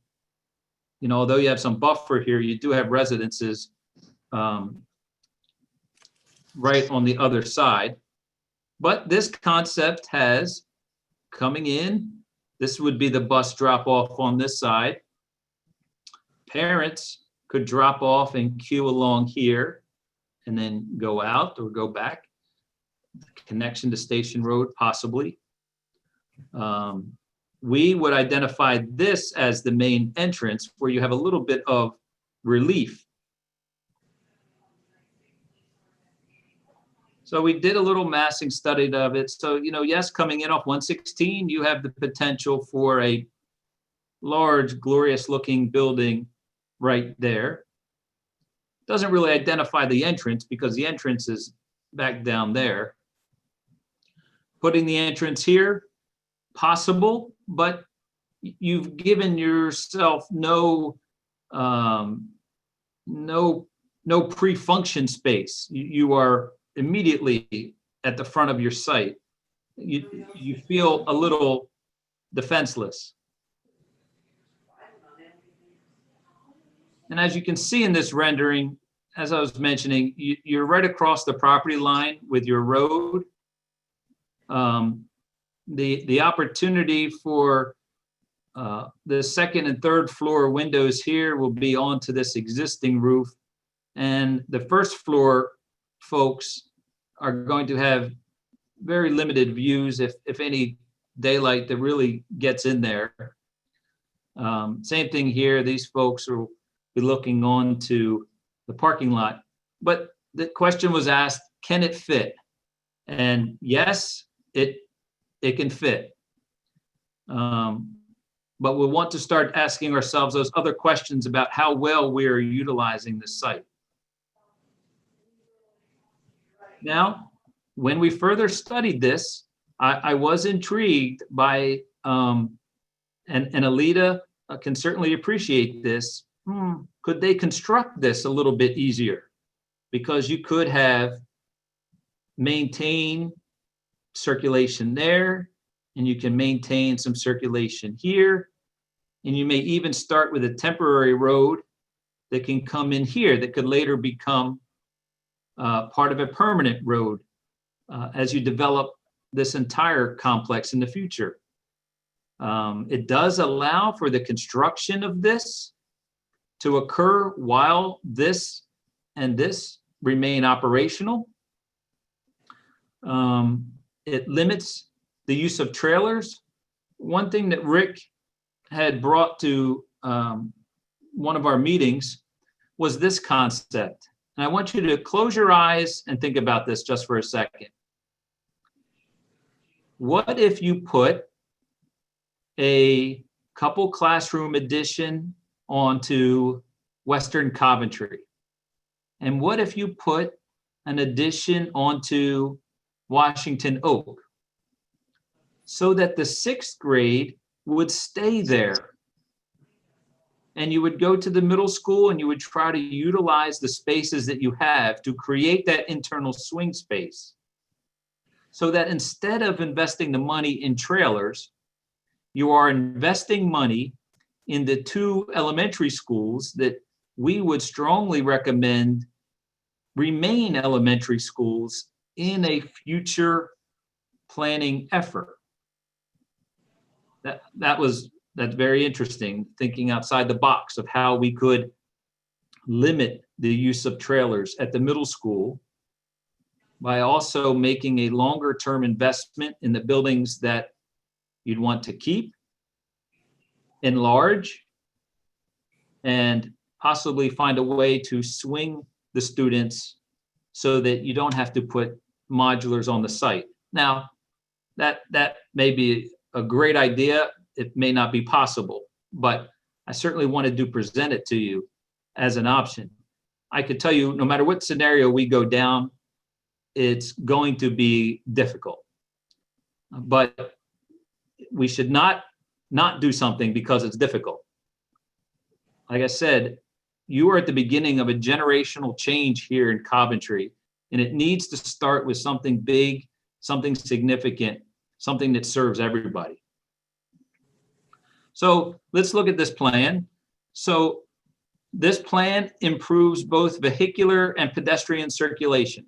You know, although you have some buffer here, you do have residences right on the other side. But this concept has coming in, this would be the bus drop off on this side. Parents could drop off and queue along here and then go out or go back. Connection to Station Road, possibly. We would identify this as the main entrance where you have a little bit of relief. So we did a little massing study of it. So, you know, yes, coming in off 116, you have the potential for a large, glorious looking building right there. Doesn't really identify the entrance because the entrance is back down there. Putting the entrance here, possible, but you've given yourself no pre-function space. You are immediately at the front of your site. You feel a little defenseless. And as you can see in this rendering, as I was mentioning, you're right across the property line with your road. The opportunity for the second and third floor windows here will be onto this existing roof. And the first floor folks are going to have very limited views, if any daylight that really gets in there. Same thing here, these folks will be looking on to the parking lot. But the question was asked, can it fit? And yes, it can fit. But we'll want to start asking ourselves those other questions about how well we are utilizing the site. Now, when we further studied this, I was intrigued by, and Alita can certainly appreciate this, could they construct this a little bit easier? Because you could have maintain circulation there, and you can maintain some circulation here, and you may even start with a temporary road that can come in here that could later become part of a permanent road as you develop this entire complex in the future. It does allow for the construction of this to occur while this and this remain operational. It limits the use of trailers. One thing that Rick had brought to one of our meetings was this concept. And I want you to close your eyes and think about this just for a second. What if you put a couple classroom addition onto Western Coventry? And what if you put an addition onto Washington Oak so that the 6th grade would stay there? And you would go to the middle school and you would try to utilize the spaces that you have to create that internal swing space. So that instead of investing the money in trailers, you are investing money in the 2 elementary schools that we would strongly recommend remain elementary schools in a future planning effort. That's very interesting, thinking outside the box of how we could limit the use of trailers at the middle school by also making a longer term investment in the buildings that you'd want to keep, enlarge, and possibly find a way to swing the students so that you don't have to put modulars on the site. Now, that may be a great idea. It may not be possible, but I certainly wanted to present it to you as an option. I could tell you, no matter what scenario we go down, it's going to be difficult. But we should not do something because it's difficult. Like I said, you are at the beginning of a generational change here in Coventry, and it needs to start with something big, something significant, something that serves everybody. So let's look at this plan. So this plan improves both vehicular and pedestrian circulation.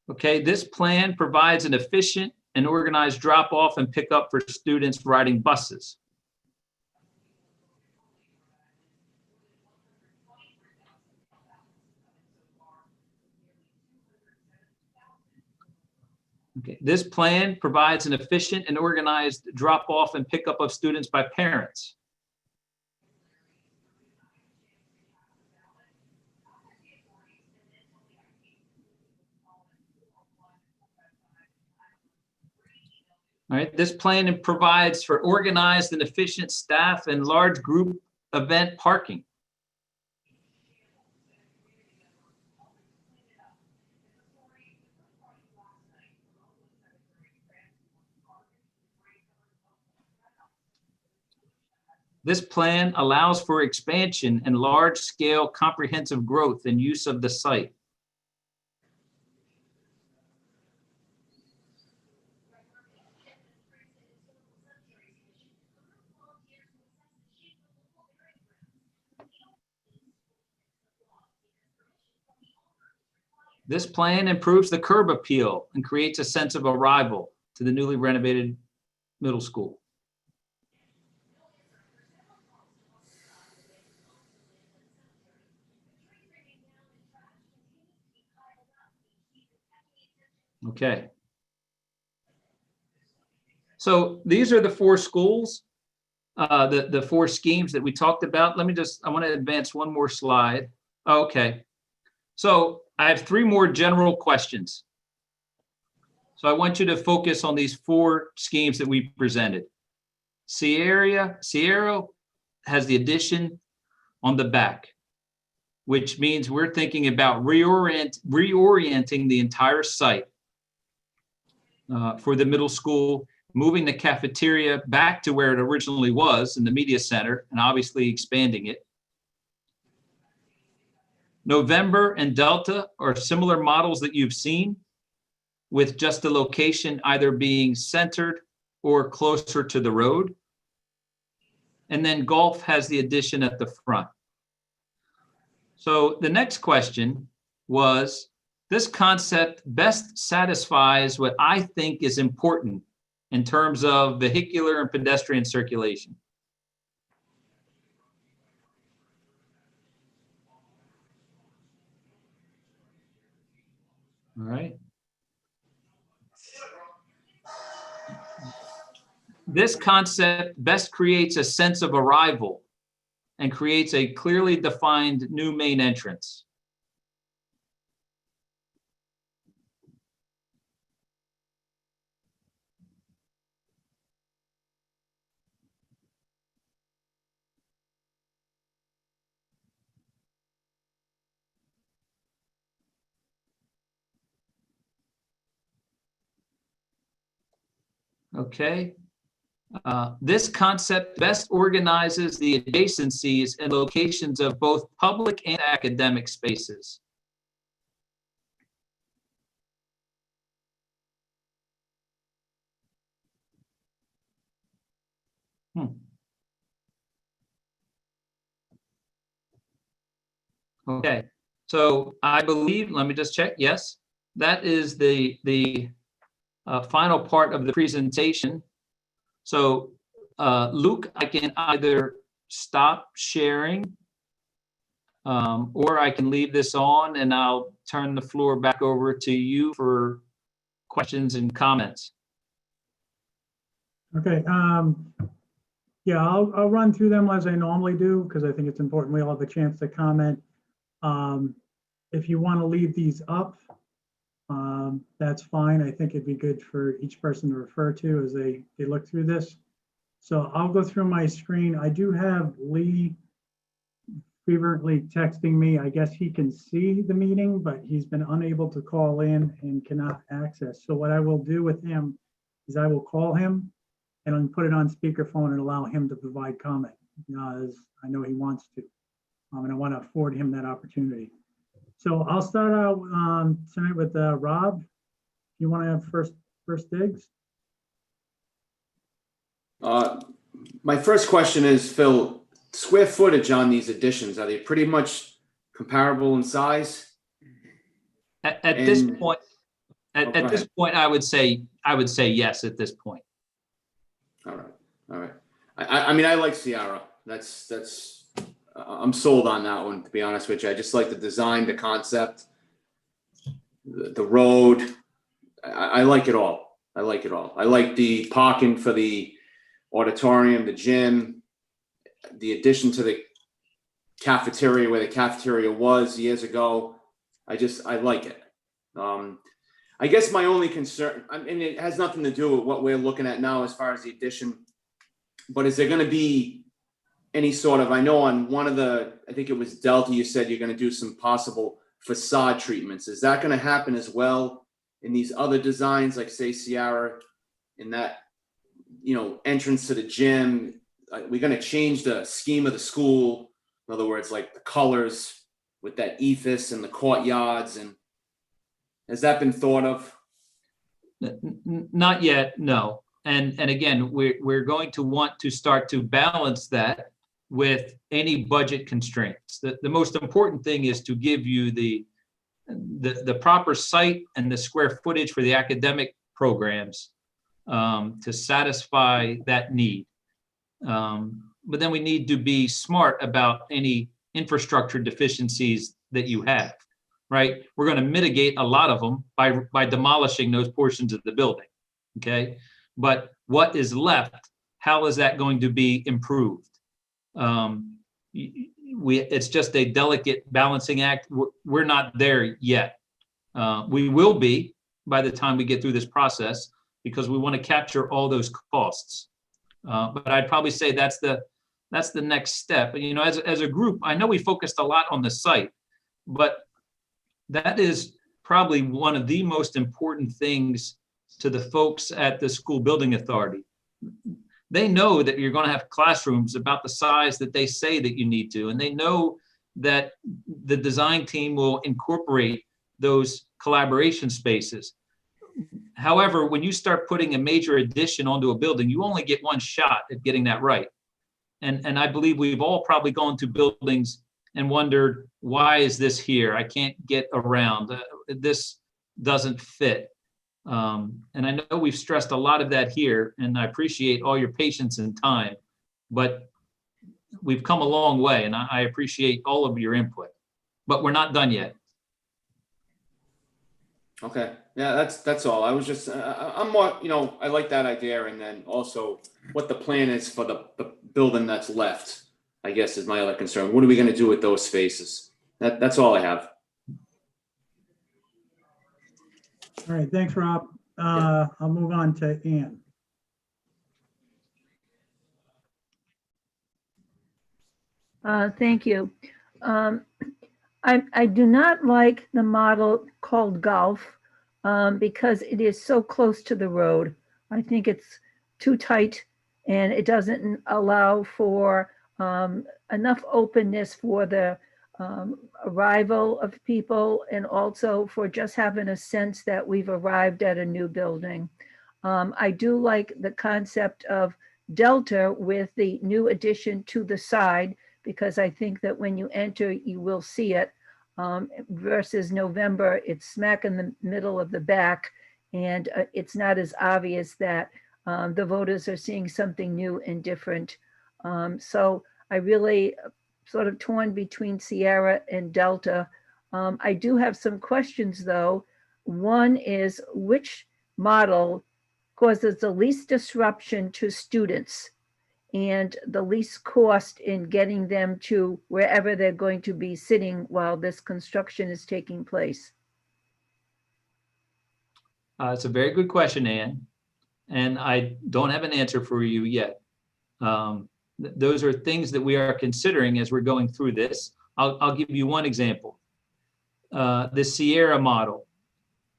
Okay, this plan provides an efficient and organized drop-off and pickup for students riding buses. Okay, this plan provides an efficient and organized drop-off and pickup of students by parents. All right, this plan provides for organized and efficient staff and large group event parking. This plan allows for expansion and large-scale comprehensive growth and use of the site. This plan improves the curb appeal and creates a sense of arrival to the newly renovated middle school. Okay. So these are the 4 schools, the 4 schemes that we talked about. I want to advance one more slide. Okay. So I have 3 more general questions. So I want you to focus on these 4 schemes that we presented. Sierra has the addition on the back, which means we're thinking about reorienting the entire site for the middle school, moving the cafeteria back to where it originally was in the media center, and obviously expanding it. November and Delta are similar models that you've seen, with just the location either being centered or closer to the road. And then Gulf has the addition at the front. So the next question was, this concept best satisfies what I think is important in terms of vehicular and pedestrian circulation. All right. This concept best creates a sense of arrival and creates a clearly defined new main entrance. Okay. This concept best organizes the adjacencies and locations of both public and academic spaces. Okay, so I believe, let me just check, yes, that is the final part of the presentation. So Luke, I can either stop sharing or I can leave this on and I'll turn the floor back over to you for questions and comments. Okay, yeah, I'll run through them as I normally do, because I think it's important we all have a chance to comment. If you want to leave these up, that's fine. I think it'd be good for each person to refer to as they look through this. So I'll go through my screen. I do have Lee fervently texting me. I guess he can see the meeting, but he's been unable to call in and cannot access. So what I will do with him is I will call him and I'll put it on speakerphone and allow him to provide comment, as I know he wants to. And I want to afford him that opportunity. So I'll start out tonight with Rob. You want to have first digs? My first question is, Phil, square footage on these additions, are they pretty much comparable in size? At this And- point, Oh, at go this ahead. point, I would say yes at this point. All right. I mean, I like Ciara. That's I'm sold on that one, to be honest with you. I just like the design, the concept, the road. I like it all. I like it all. I like the parking for the auditorium, the gym, the addition to the cafeteria where the cafeteria was years ago. I like it. I guess my only concern, and it has nothing to do with what we're looking at now as far as the addition, but is there going to be any sort of, I know on one of I think it was Delta, you said you're going to do some possible facade treatments. Is that going to happen as well in these other designs, like say Ciara, in that, entrance to the gym? We're going to change the scheme of the school. In other words, like the colors with that ethos and the courtyards, and has that been thought of? Not yet, no. And again, we're going to want to start to balance that with any budget constraints. The most important thing is to give you the proper site and the square footage for the academic programs to satisfy that need. But then we need to be smart about any infrastructure deficiencies that you have, right? We're going to mitigate a lot of them by demolishing those portions of the building, okay? But what is left, how is that going to be improved? It's just a delicate balancing act. We're not there yet. We will be by the time we get through this process, because we want to capture all those costs. But I'd probably say that's the next step. And, as a group, I know we focused a lot on the site, but that is probably one of the most important things to the folks at the school building authority. They know that you're going to have classrooms about the size that they say that you need to, and they know that the design team will incorporate those collaboration spaces. However, when you start putting a major addition onto a building, you only get one shot at getting that right. And I believe we've all probably gone to buildings and wondered, why is this here? I can't get around. This doesn't fit. And I know we've stressed a lot of that here, and I appreciate all your patience and time, but we've come a long way, and I appreciate all of your input, but we're not done yet. Okay. Yeah, that's all. I was just, I'm more, I like that idea. And then also what the plan is for the building that's left, I guess is my other concern. What are we gonna do with those spaces? That's all I have. All right, thanks, Rob. I'll move on to Ann. Thank you. I do not like the model called golf because it is so close to the road. I think it's too tight and it doesn't allow for enough openness for the arrival of people and also for just having a sense that we've arrived at a new building. I do like the concept of Delta with the new addition to the side, because I think that when you enter, you will see it. Versus November, it's smack in the middle of the back, and it's not as obvious that the voters are seeing something new and different. So I really sort of torn between Sierra and Delta. I do have some questions though. One is, which model causes the least disruption to students and the least cost in getting them to wherever they're going to be sitting while this construction is taking place? It's a very good question, Ann, and I don't have an answer for you yet. Those are things that we are considering as we're going through this. I'll give you one example. The Sierra model,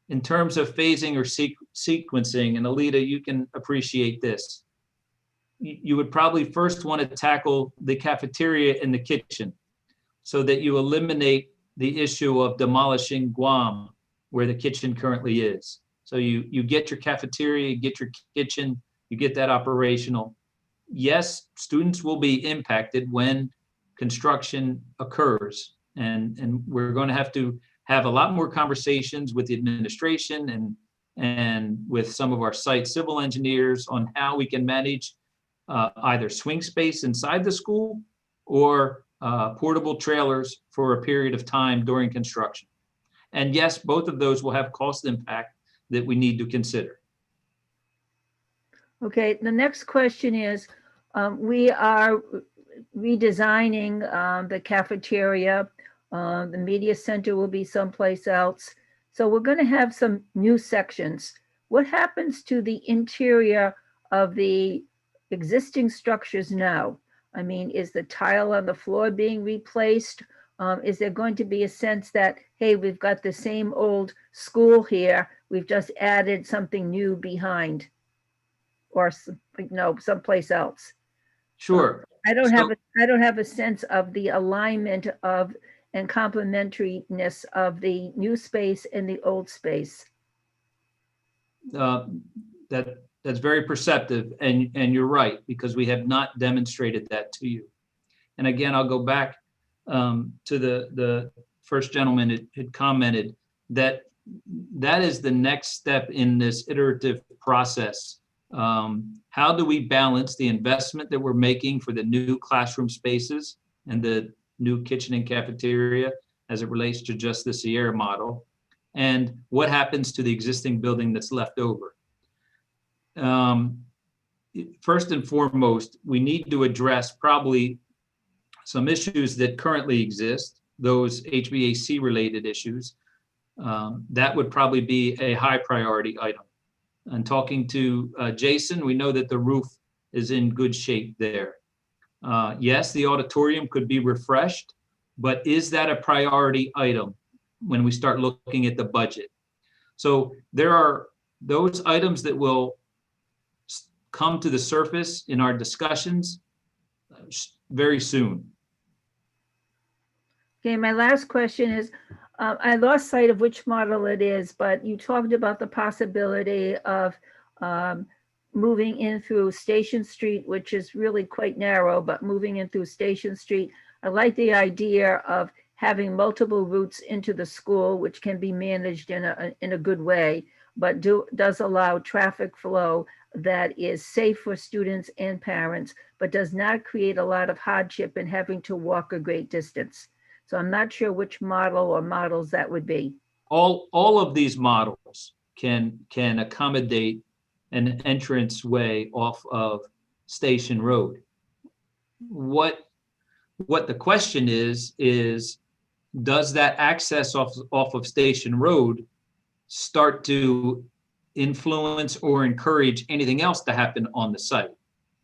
in terms of phasing or sequencing, and Alita, you can appreciate this. You would probably first want to tackle the cafeteria and the kitchen so that you eliminate the issue of demolishing Guam where the kitchen currently is. So you get your cafeteria, you get your kitchen, you get that operational. Yes, students will be impacted when construction occurs. And we're going to have a lot more conversations with the administration and with some of our site civil engineers on how we can manage either swing space inside the school or portable trailers for a period of time during construction. And yes, both of those will have cost impact that we need to consider. Okay, the next question is, we are redesigning the cafeteria. The media center will be someplace else. So we're going to have some new sections. What happens to the interior of the existing structures now? I mean, is the tile on the floor being replaced? Is there going to be a sense that, hey, we've got the same old school here, we've just added something new behind, or someplace else? Sure. I don't have a sense of the alignment of and complementariness of the new space and the old space. That's very perceptive, and you're right, because we have not demonstrated that to you. And again, I'll go back to the first gentleman had commented that is the next step in this iterative process. How do we balance the investment that we're making for the new classroom spaces and the new kitchen and cafeteria as it relates to just the Sierra model, and what happens to the existing building that's left over? First and foremost, we need to address probably some issues that currently exist, those HVAC related issues. That would probably be a high priority item. And talking to Jason, we know that the roof is in good shape there. Yes, the auditorium could be refreshed, but is that a priority item when we start looking at the budget? So there are those items that will come to the surface in our discussions very soon. Okay, my last question is, I lost sight of which model it is, but you talked about the possibility of moving in through Station Street, which is really quite narrow, but moving in through Station Street. I like the idea of having multiple routes into the school, which can be managed in a good way, but does allow traffic flow that is safe for students and parents, but does not create a lot of hardship in having to walk a great distance. So I'm not sure which model or models that would be. All of these models can accommodate an entrance way off of Station Road. What the question is does that access off of Station Road start to influence or encourage anything else to happen on the site?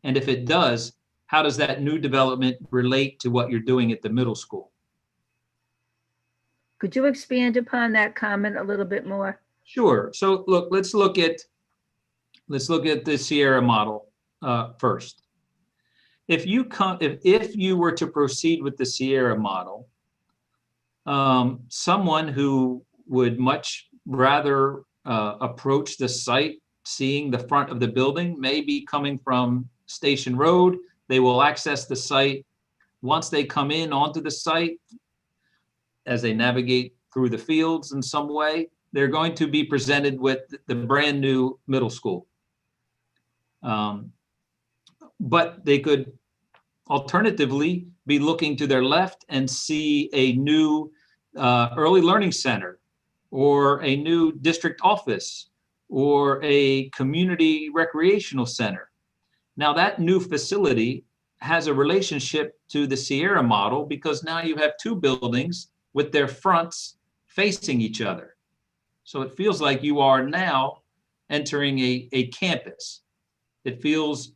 And if it does, how does that new development relate to what you're doing at the middle school? Could you expand upon that comment a little bit more? Sure. So look, let's look at the Sierra model first. If you were to proceed with the Sierra model, someone who would much rather approach the site seeing the front of the building may be coming from Station Road. They will access the site. Once they come in onto the site, as they navigate through the fields in some way, they're going to be presented with the brand new middle school. But they could alternatively be looking to their left and see a new early learning center, or a new district office, or a community recreational center. Now that new facility has a relationship to the Sierra model because now you have two buildings with their fronts facing each other. So it feels like you are now entering a campus. It feels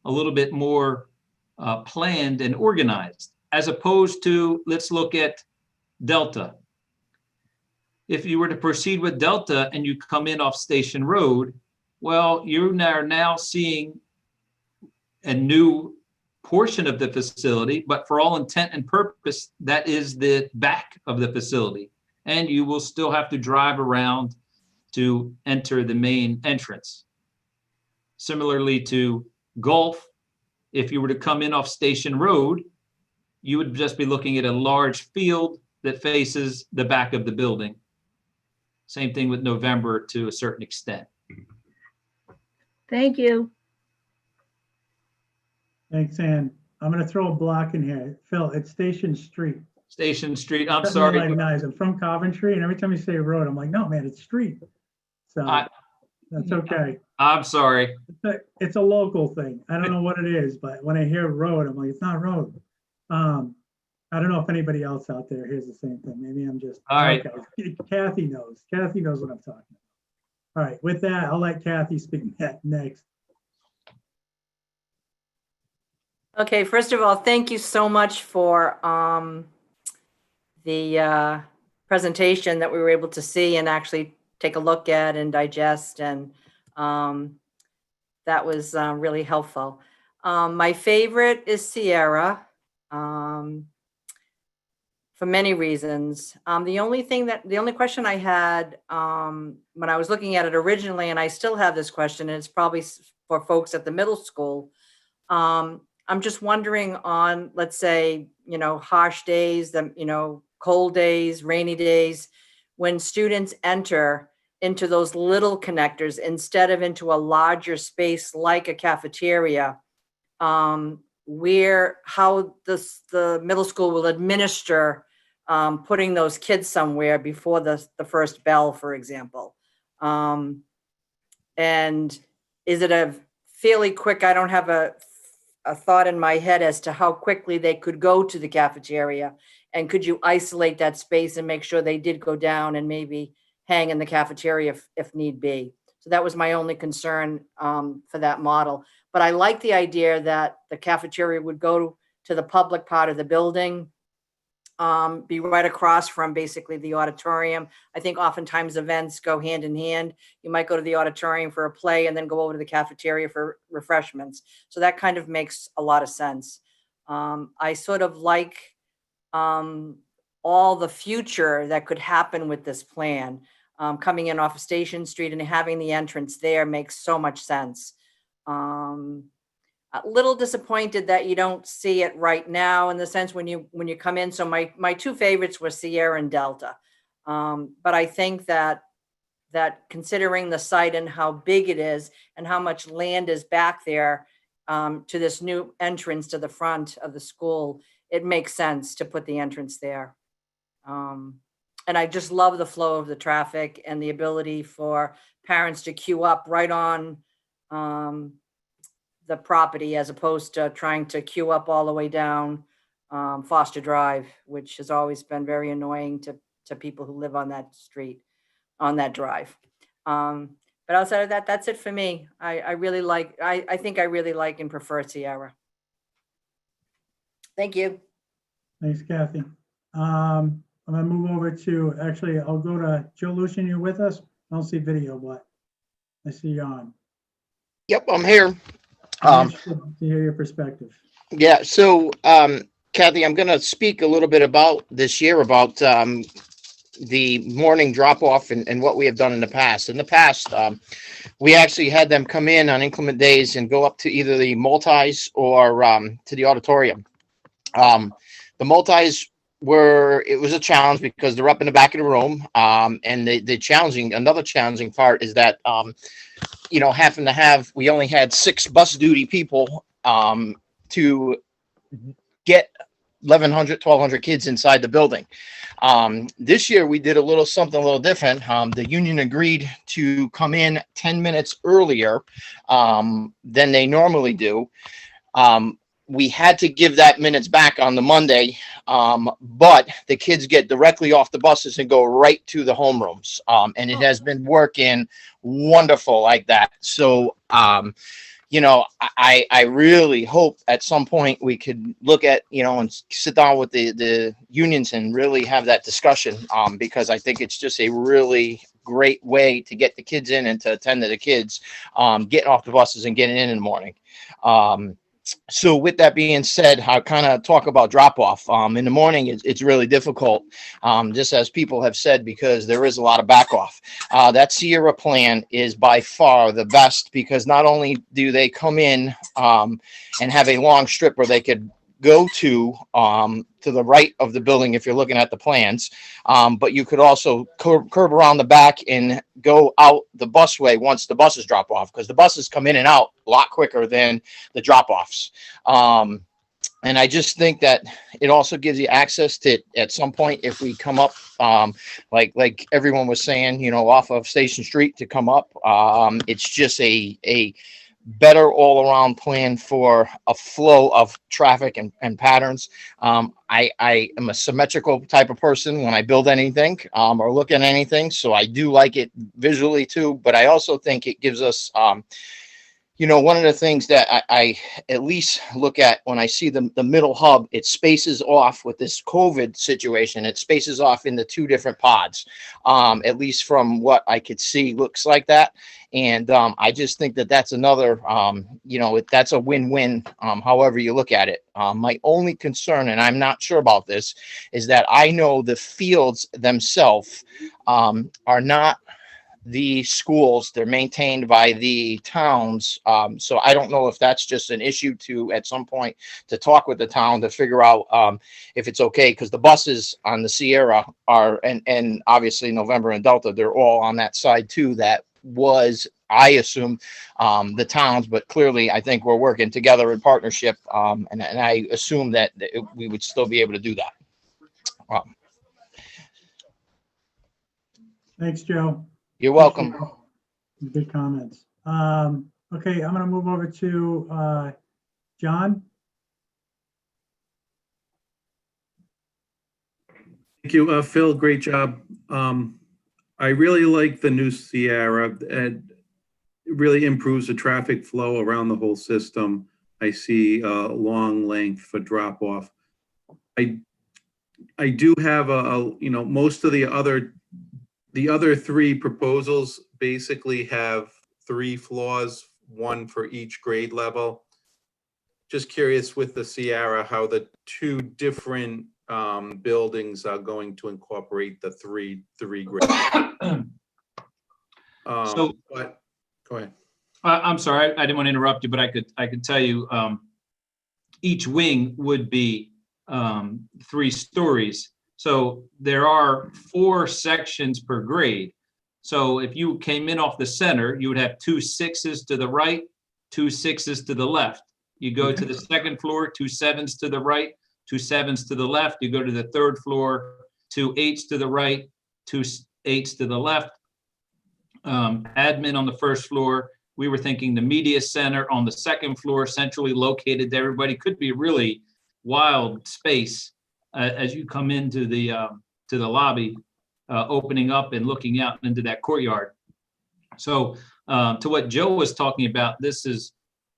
a little bit more planned and organized, as opposed to, let's look at Delta. If you were to proceed with Delta and you come in off Station Road, well, you are now seeing a new portion of the facility, but for all intent and purpose, that is the back of the facility. And you will still have to drive around to enter the main entrance. Similarly to Gulf, if you were to come in off Station Road, you would just be looking at a large field that faces the back of the building. Same thing with November to a certain extent. Thank you. Thanks, Ann. I'm gonna throw a block in here. Phil, it's Station Street. Station Street, I'm Something I sorry. recognize. I'm from Coventry, and every time you say road, I'm like, no, man, it's street. So that's okay. I'm sorry. It's a local thing. I don't know what it is, but when I hear road, I'm like, it's not road. I don't know if anybody else out there hears the same thing. Maybe I'm just. All right. Okay. Kathy knows. Kathy knows what I'm talking about. All right, with that, I'll let Kathy speak next. Okay, first of all, thank you so much for the presentation that we were able to see and actually take a look at and digest, and that was really helpful. My favorite is Sierra for many reasons. The only question I had when I was looking at it originally, and I still have this question, and it's probably for folks at the middle school. I'm just wondering on, let's say, harsh days, cold days, rainy days, when students enter into those little connectors instead of into a larger space like a cafeteria, how the middle school will administer putting those kids somewhere before the first bell, for example. And is it a fairly quick, I don't have a thought in my head as to how quickly they could go to the cafeteria, and could you isolate that space and make sure they did go down and maybe hang in the cafeteria if need be. So that was my only concern for that model. But I like the idea that the cafeteria would go to the public part of the building, be right across from basically the auditorium. I think oftentimes events go hand in hand. You might go to the auditorium for a play and then go over to the cafeteria for refreshments. So that kind of makes a lot of sense. I sort of like all the future that could happen with this plan. Coming in off of Station Street and having the entrance there makes so much sense. A little disappointed that you don't see it right now, in the sense when you come in. So my two favorites were Sierra and Delta. But I think that considering the site and how big it is and how much land is back there to this new entrance to the front of the school, it makes sense to put the entrance there. And I just love the flow of the traffic and the ability for parents to queue up right on the property as opposed to trying to queue up all the way down Foster Drive, which has always been very annoying to people who live on that street, on that drive. But outside of that, that's it for me. I think I really like and prefer Sierra. Thank you. Thanks, Kathy. I'm gonna move over to, actually, I'll go to Joe Lucian, you with us? I don't see video, but I see you on. Yep, I'm here. I'm interested to hear your perspective. Yeah, so Kathy, I'm going to speak a little bit about this year, about the morning drop off and what we have done in the past. In the past, we actually had them come in on inclement days and go up to either the multis or to the auditorium. The multis it was a challenge because they're up in the back of the room. And another challenging part is that, we only had 6 bus duty people to get 1,100 kids inside the building. This year we did something a little different. The union agreed to come in 10 minutes earlier than they normally do. We had to give that minutes back on the Monday, but the kids get directly off the buses and go right to the homerooms. And it has been working wonderful like that. So, I really hope at some point we could look at, and sit down with the unions and really have that discussion, because I think it's just a really great way to get the kids in and to attend to the kids, getting off the buses and getting in the morning. So with that being said, I'll kind of talk about drop off. In the morning, it's really difficult, just as people have said, because there is a lot of back off. That Sierra plan is by far the best, because not only do they come in and have a long strip where they could go to the right of the building if you're looking at the plans, but you could also curve around the back and go out the busway once the buses drop off, because the buses come in and out a lot quicker than the drop offs. And I just think that it also gives you access to, at some point, if we come up, like everyone was saying, off of Station Street to come up, it's just a better all-around plan for a flow of traffic and patterns. I am a symmetrical type of person when I build anything or look at anything, so I do like it visually too, but I also think it gives us one of the things that I at least look at when I see the middle hub, it spaces off with this COVID situation. It spaces off into 2 different pods, at least from what I could see, looks like that. And I just think that that's another, that's a win-win, however you look at it. My only concern, and I'm not sure about this, is that I know the fields themselves are not the schools. They're maintained by the towns. So I don't know if that's just an issue to, at some point, to talk with the town to figure out if it's okay, because the buses on the Sierra are, and obviously November and Delta, they're all on that side too. That was, I assume, the towns, but clearly I think we're working together in partnership, and I assume that we would still be able to do that. Thanks, Joe. You're welcome. Good comments. Okay, I'm gonna move over to John. Thank you, Phil. Great job. I really like the new Sierra. It really improves the traffic flow around the whole system. I see a long length for drop off. I do have most of the other 3 proposals basically have 3 floors, 1 for each grade level. Just curious with the Sierra, how the 2 different buildings are going to incorporate the three grades. But go ahead. I'm sorry, I didn't want to interrupt you, but I could tell you each wing would be 3 stories. So there are 4 sections per grade. So if you came in off the center, you would have 2 6s to the right, 2 6s to the left. You go to the second floor, 2 7s to the right, 2 7s to the left. You go to the third floor, 2 8s to the right, 2/8 to the left. Admin on the first floor. We were thinking the media center on the second floor, centrally located. Everybody could be really wild space as you come into the lobby, opening up and looking out into that courtyard. So to what Joe was talking about, this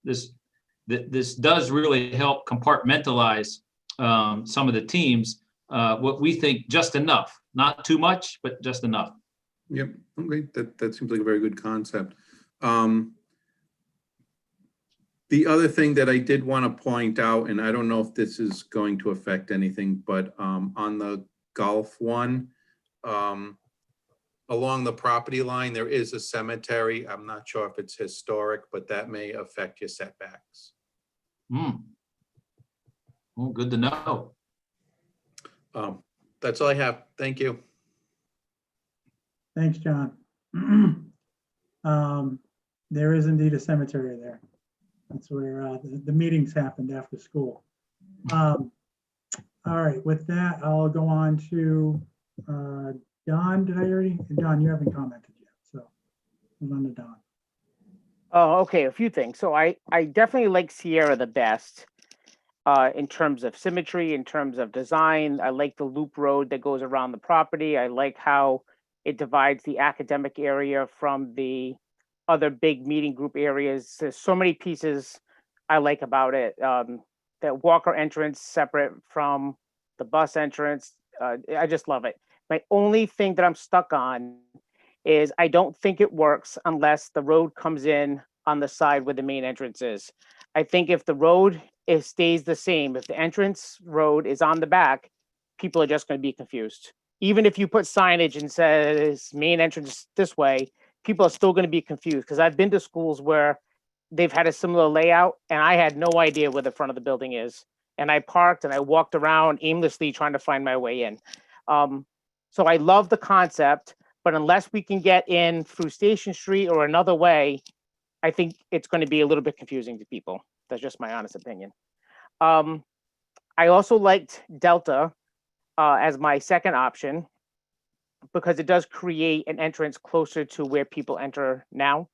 does really help compartmentalize some of the teams. What we think just enough, not too much, but just enough. Yep, okay, that seems like a very good concept. The other thing that I did want to point out, and I don't know if this is going to affect anything, but on the golf one, along the property line, there is a cemetery. I'm not sure if it's historic, but that may affect your setbacks. Well, good to know. That's all I have. Thank you. Thanks, John. There is indeed a cemetery there. That's where the meetings happened after school. All right, with that, I'll go on to Don. Did I already? Don, you haven't commented yet, so move on to Don. Oh, okay, a few things. So I definitely like Sierra the best in terms of symmetry, in terms of design. I like the loop road that goes around the property. I like how it divides the academic area from the other big meeting group areas. There's so many pieces I like about it. That Walker entrance separate from the bus entrance. I just love it. My only thing that I'm stuck on is I don't think it works unless the road comes in on the side where the main entrance is. I think if the road stays the same, if the entrance road is on the back, people are just going to be confused. Even if you put signage and says main entrance this way, people are still going to be confused, because I've been to schools where they've had a similar layout and I had no idea where the front of the building is. And I parked and I walked around aimlessly trying to find my way in. So I love the concept, but unless we can get in through Station Street or another way, I think it's going to be a little bit confusing to people. That's just my honest opinion. I also liked Delta as my second option, because it does create an entrance closer to where people enter now.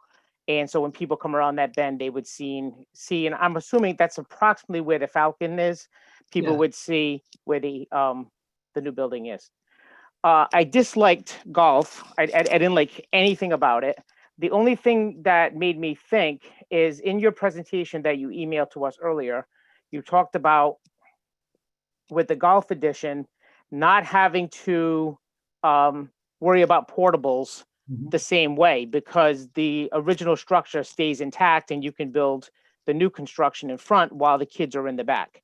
And so when people come around that bend, they would see, and I'm assuming that's approximately where the Falcon is. People Yeah. would see where the new building is. I disliked golf. I didn't like anything about it. The only thing that made me think is in your presentation that you emailed to us earlier, you talked about with the golf edition, not having to worry about portables the same way, because the original structure stays intact and you can build the new construction in front while the kids are in the back.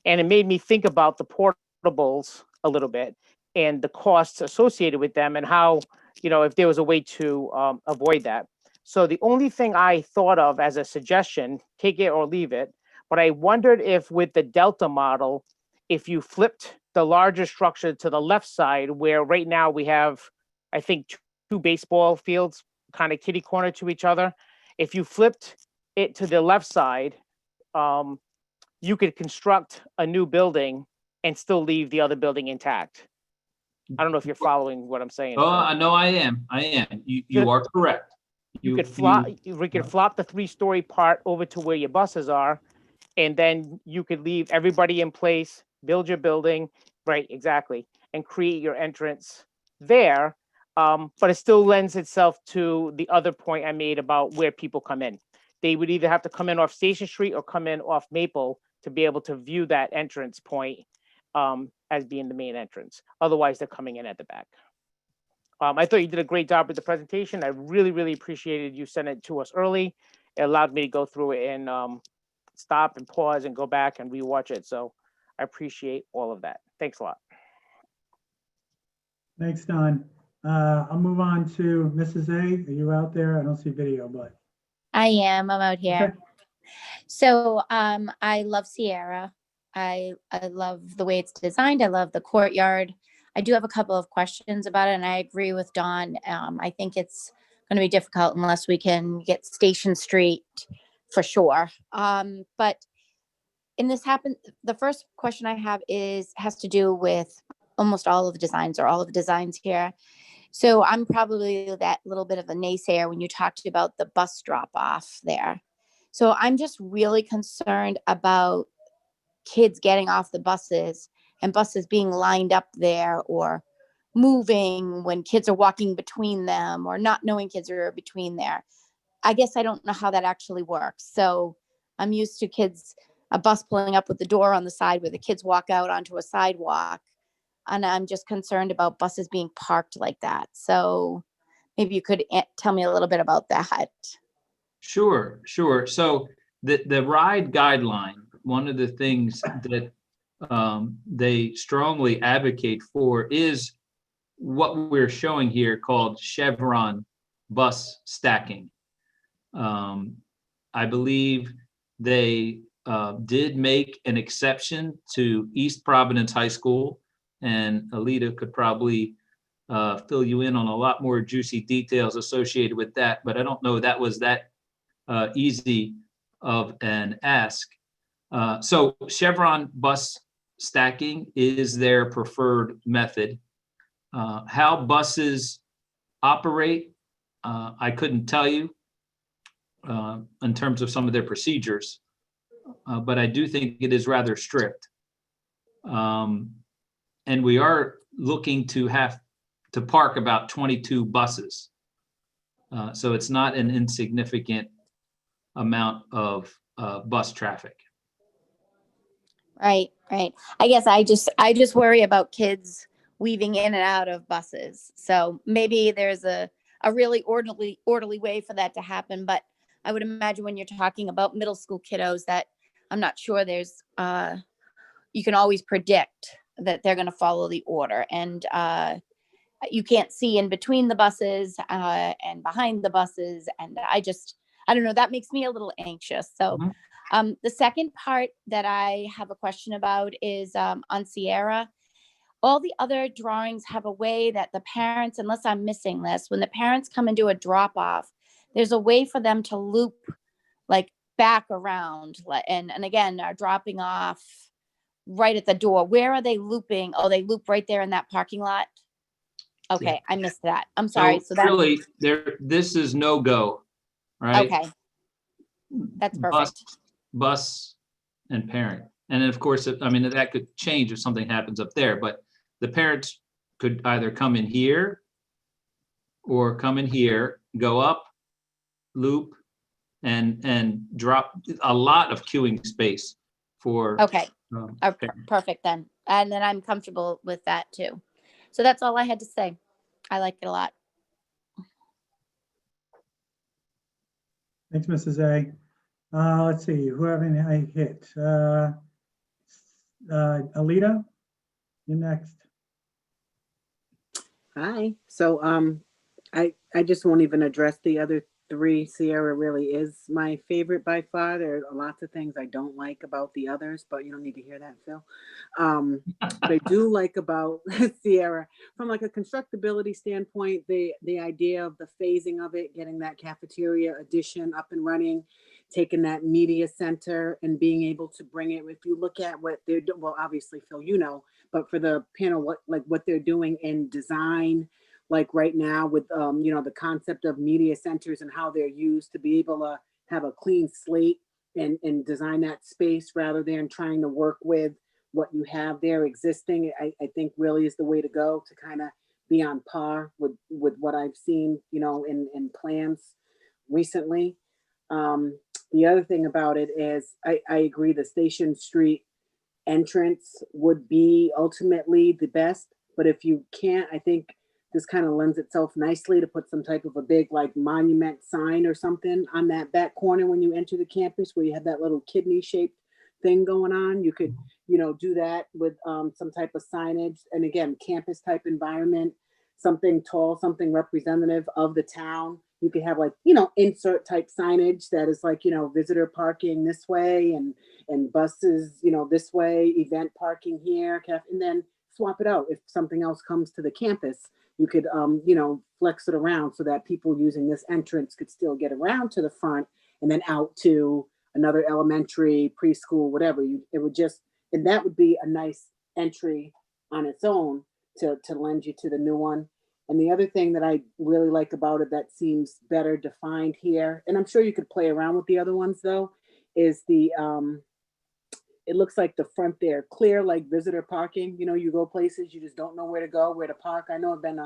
And it made me think about the portables a little bit and the costs associated with them, and how, if there was a way to avoid that. So the only thing I thought of as a suggestion, take it or leave it, but I wondered if with the Delta model, if you flipped the larger structure to the left side, where right now we have, I think, two baseball fields kind of kitty corner to each other. If you flipped it to the left side, you could construct a new building and still leave the other building intact. I don't know if you're following what I'm saying. Oh, I know I am. You are correct. We could flop the 3-story part over to where your buses are, and then you could leave everybody in place, build your building, right, exactly, and create your entrance there. But it still lends itself to the other point I made about where people come in. They would either have to come in off Station Street or come in off Maple to be able to view that entrance point as being the main entrance. Otherwise, they're coming in at the back. I thought you did a great job with the presentation. I really, really appreciated you sending it to us early. It allowed me to go through it and stop and pause and go back and rewatch it. So I appreciate all of that. Thanks a lot. Thanks, Don. I'll move on to Mrs. A. Are you out there? I don't see video, but. I am. I'm out here. Okay. So I love Sierra. I love the way it's designed. I love the courtyard. I do have a couple of questions about it, and I agree with Don. I think it's going to be difficult unless we can get Station Street for sure. But in this happen, the first question I have has to do with almost all of the designs or all of the designs here. So I'm probably that little bit of a naysayer when you talked about the bus drop off there. So I'm just really concerned about kids getting off the buses and buses being lined up there or moving when kids are walking between them or not knowing kids are between there. I guess I don't know how that actually works. So I'm used to kids, a bus pulling up with the door on the side where the kids walk out onto a sidewalk. And I'm just concerned about buses being parked like that. So maybe you could tell me a little bit about that. Sure, sure. So the ride guideline, one of the things that they strongly advocate for is what we're showing here called Chevron bus stacking. I believe they did make an exception to East Providence High School, and Alita could probably fill you in on a lot more juicy details associated with that, but I don't know that was that easy of an ask. So Chevron bus stacking is their preferred method. How buses operate, I couldn't tell you in terms of some of their procedures, but I do think it is rather strict. And we are looking to have to park about 22 buses. So it's not an insignificant amount of bus traffic. Right, right. I guess I just worry about kids weaving in and out of buses. So maybe there's a really orderly way for that to happen. But I would imagine when you're talking about middle school kiddos that I'm not sure there's, you can always predict that they're going to follow the order. And you can't see in between the buses and behind the buses. And I don't know, that makes me a little anxious. So the second part that I have a question about is on Sierra. All the other drawings have a way that the parents, unless I'm missing this, when the parents come and do a drop off, there's a way for them to loop like back around and again are dropping off right at the door. Where are they looping? Oh, they loop right there in that parking lot. Okay, I missed that. I'm sorry. So that's really, this is no go, right? okay. That's perfect. Bus and parent. And then of course, I mean, that could change if something happens up there, but the parents could either come in here or come in here, go up, loop, and drop a lot of queuing space for. Okay, perfect then. And then I'm comfortable with that too. So that's all I had to say. I like it a lot. Thanks, Mrs. A. Let's see, who haven't I hit? Alita, you're next. Hi. So I just won't even address the other three. Sierra really is my favorite by far. There are lots of things I don't like about the others, but you don't need to hear that, Phil. What I do like about Sierra, from like a constructability standpoint, the idea of the phasing of it, getting that cafeteria addition up and running, taking that media center and being able to bring it. If you look at what they're doing, well, obviously, Phil, you know, but for the panel, what they're doing in design, like right now with, you know, the concept of media centers and how they're used to be able to have a clean slate and design that space rather than trying to work with what you have there existing, I think really is the way to go to kind of be on par with what I've seen, you know, in plans recently. The other thing about it is I agree the Station Street entrance would be ultimately the best, but if you can't, I think this kind of lends itself nicely to put some type of a big like monument sign or something on that back corner when you enter the campus where you have that little kidney shaped thing going on. You could, you know, do that with some type of signage. And again, campus type environment, something tall, something representative of the town. You could have like, you know, insert type signage that is like, you know, visitor parking this way and buses, you know, this way, event parking here, and then swap it out. If something else comes to the campus, you could, you know, flex it around so that people using this entrance could still get around to the front and then out to another elementary, preschool, whatever. It would just, and that would be a nice entry on its own to lend you to the new one. And the other thing that I really like about it that seems better defined here, and I'm sure you could play around with the other ones though, is it looks like the front there, clear like visitor parking. You know, you go places, you just don't know where to go, where to park. I know I've been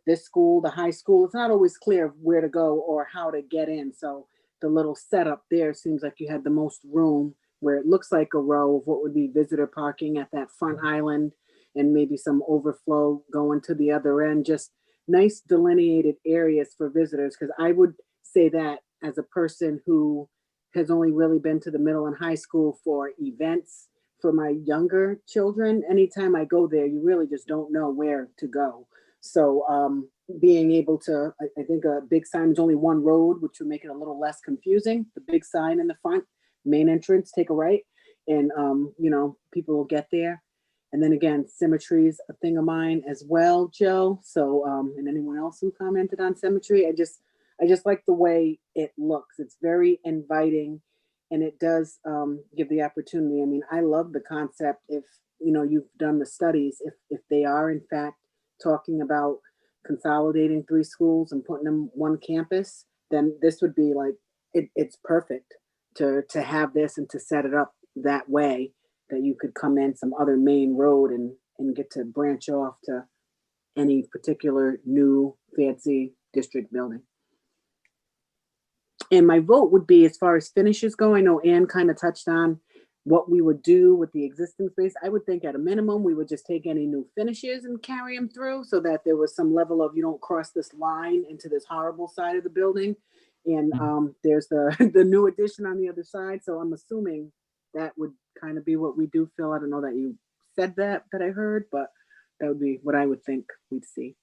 this school, the high school, it's not always clear where to go or how to get in. So the little setup there seems like you had the most room, where it looks like a row of what would be visitor parking at that front island, and maybe some overflow going to the other end. Just nice delineated areas for visitors. Because I would say that as a person who has only really been to the middle and high school for events for my younger children, anytime I go there, you really just don't know where to go. So being able to, I think a big sign is only one road, which would make it a little less confusing. The big sign in the front, main entrance, take a right, and you know, people will get there. And then again, symmetry is a thing of mine as well, Joe. So and anyone else who commented on symmetry, I just like the way it looks. It's very inviting, and it does give the opportunity. I mean, I love the concept. If you know, you've done the studies, if they are in fact talking about consolidating 3 schools and putting them one campus, then this would be like, it's perfect to have this and to set it up that way, that you could come in some other main road and get to branch off to any particular new fancy district building. And my vote would be, as far as finishes go, I know Ann kind of touched on what we would do with the existing space. I would think at a minimum, we would just take any new finishes and carry them through, so that there was some level of, you don't cross this line into this horrible side of the building. And there's the new addition on the other side. So I'm assuming that would kind of be what we do, Phil. I don't know that you said that I heard, but that would be what I would think we'd see.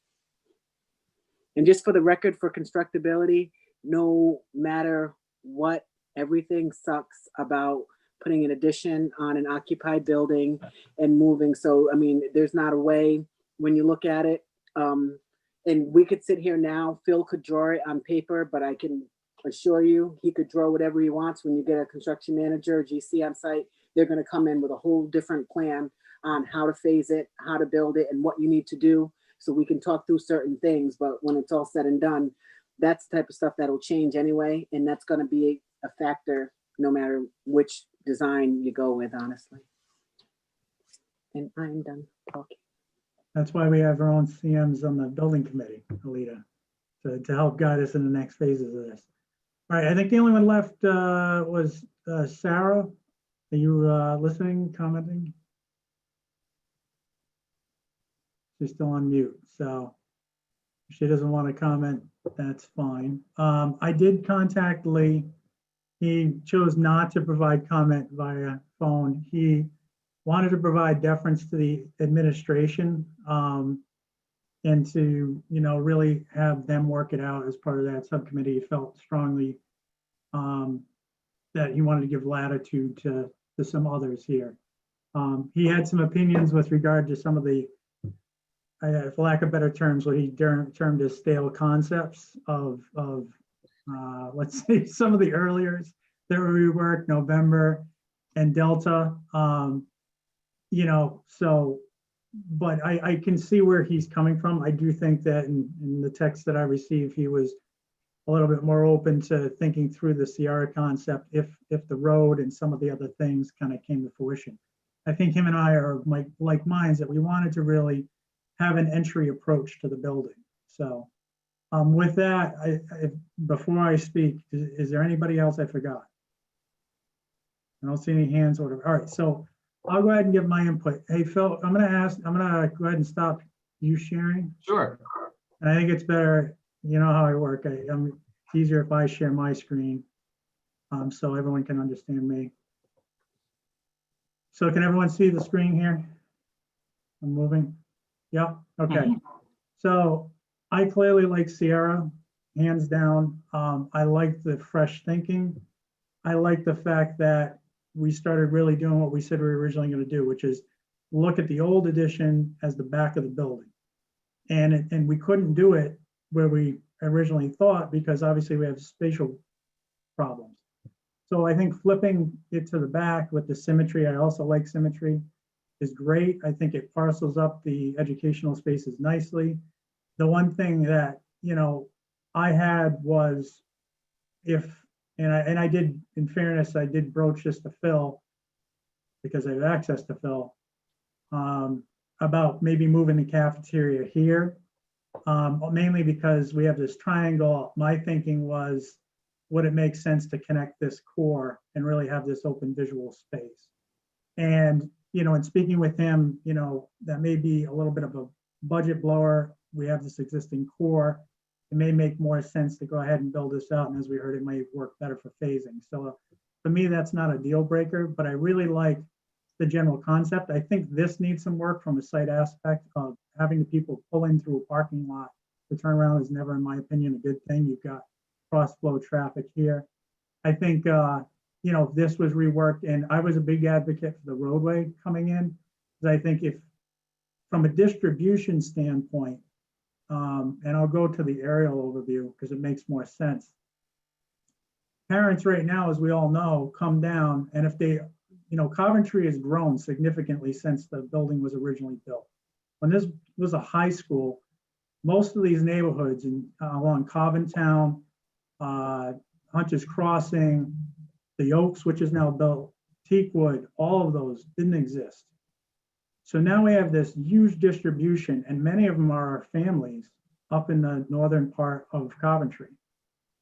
And just for the record, for constructability, no matter what, everything sucks about putting an addition on an occupied building and moving. So, I mean, there's not a way when you look at it, and we could sit here now, Phil could draw it on paper, but I can assure you, he could draw whatever he wants. When you get a construction manager or GC on site, they're gonna come in with a whole different plan on how to phase it, how to build it, and what you need to do. So we can talk through certain things, but when it's all said and done, that's the type of stuff that'll change anyway. And that's gonna be a factor no matter which design you go with, honestly. And I'm done talking. That's why we have our own CMs on the building committee, Alita, to help guide us in the next phases of this. All right, I think the only one left was Sarah. Are you listening, commenting? She's still on mute, so if she doesn't want to comment, that's fine. I did contact Lee. He chose not to provide comment via phone. He wanted to provide deference to the administration and to, you know, really have them work it out as part of that subcommittee. He felt strongly that he wanted to give latitude to some others here. He had some opinions with regard to some of the, for lack of better terms, what he termed as stale concepts of let's say some of the earlier that we worked, November and Delta. You know, so, but I can see where he's coming from. I do think that in the text that I received, he was a little bit more open to thinking through the Sierra concept if the road and some of the other things kind of came to fruition. I think him and I are like minds that we wanted to really have an entry approach to the building. So with that, before I speak, is there anybody else I forgot? I don't see any hands ordered. All right, so I'll go ahead and give my input. Hey, Phil, I'm gonna go ahead and stop you sharing. Sure. And I think it's better, you know how I work. It's easier if I share my screen so everyone can understand me. So can everyone see the screen here? I'm moving. Yeah, okay. So I clearly like Sierra, hands down. I like the fresh thinking. I like the fact that we started really doing what we said we were originally going to do, which is look at the old addition as the back of the building. And we couldn't do it where we originally thought, because obviously we have spatial problems. So I think flipping it to the back with the symmetry, I also like symmetry, is great. I think it parcels up the educational spaces nicely. The one thing that, I had was and I did, in fairness, I did broach this to Phil because I have access to Phil, about maybe moving the cafeteria here. Mainly because we have this triangle. My thinking was, would it make sense to connect this core and really have this open visual space? And, in speaking with him, that may be a little bit of a budget blower. We have this existing core. It may make more sense to go ahead and build this out. And as we heard, it might work better for phasing. So for me, that's not a deal breaker, but I really like the general concept. I think this needs some work from a site aspect of having the people pull in through a parking lot. The turnaround is never, in my opinion, a good thing. You've got cross flow traffic here. I think, if this was reworked, and I was a big advocate for the roadway coming in, because I think if, from a distribution standpoint, and I'll go to the aerial overview because it makes more sense. Parents right now, as we all know, come down, and if they, Coventry has grown significantly since the building was originally built. When this was a high school, most of these neighborhoods along Coventtown, Hunter's Crossing, the Oaks, which is now built, Teakwood, all of those didn't exist. So now we have this huge distribution, and many of them are our families up in the northern part of Coventry.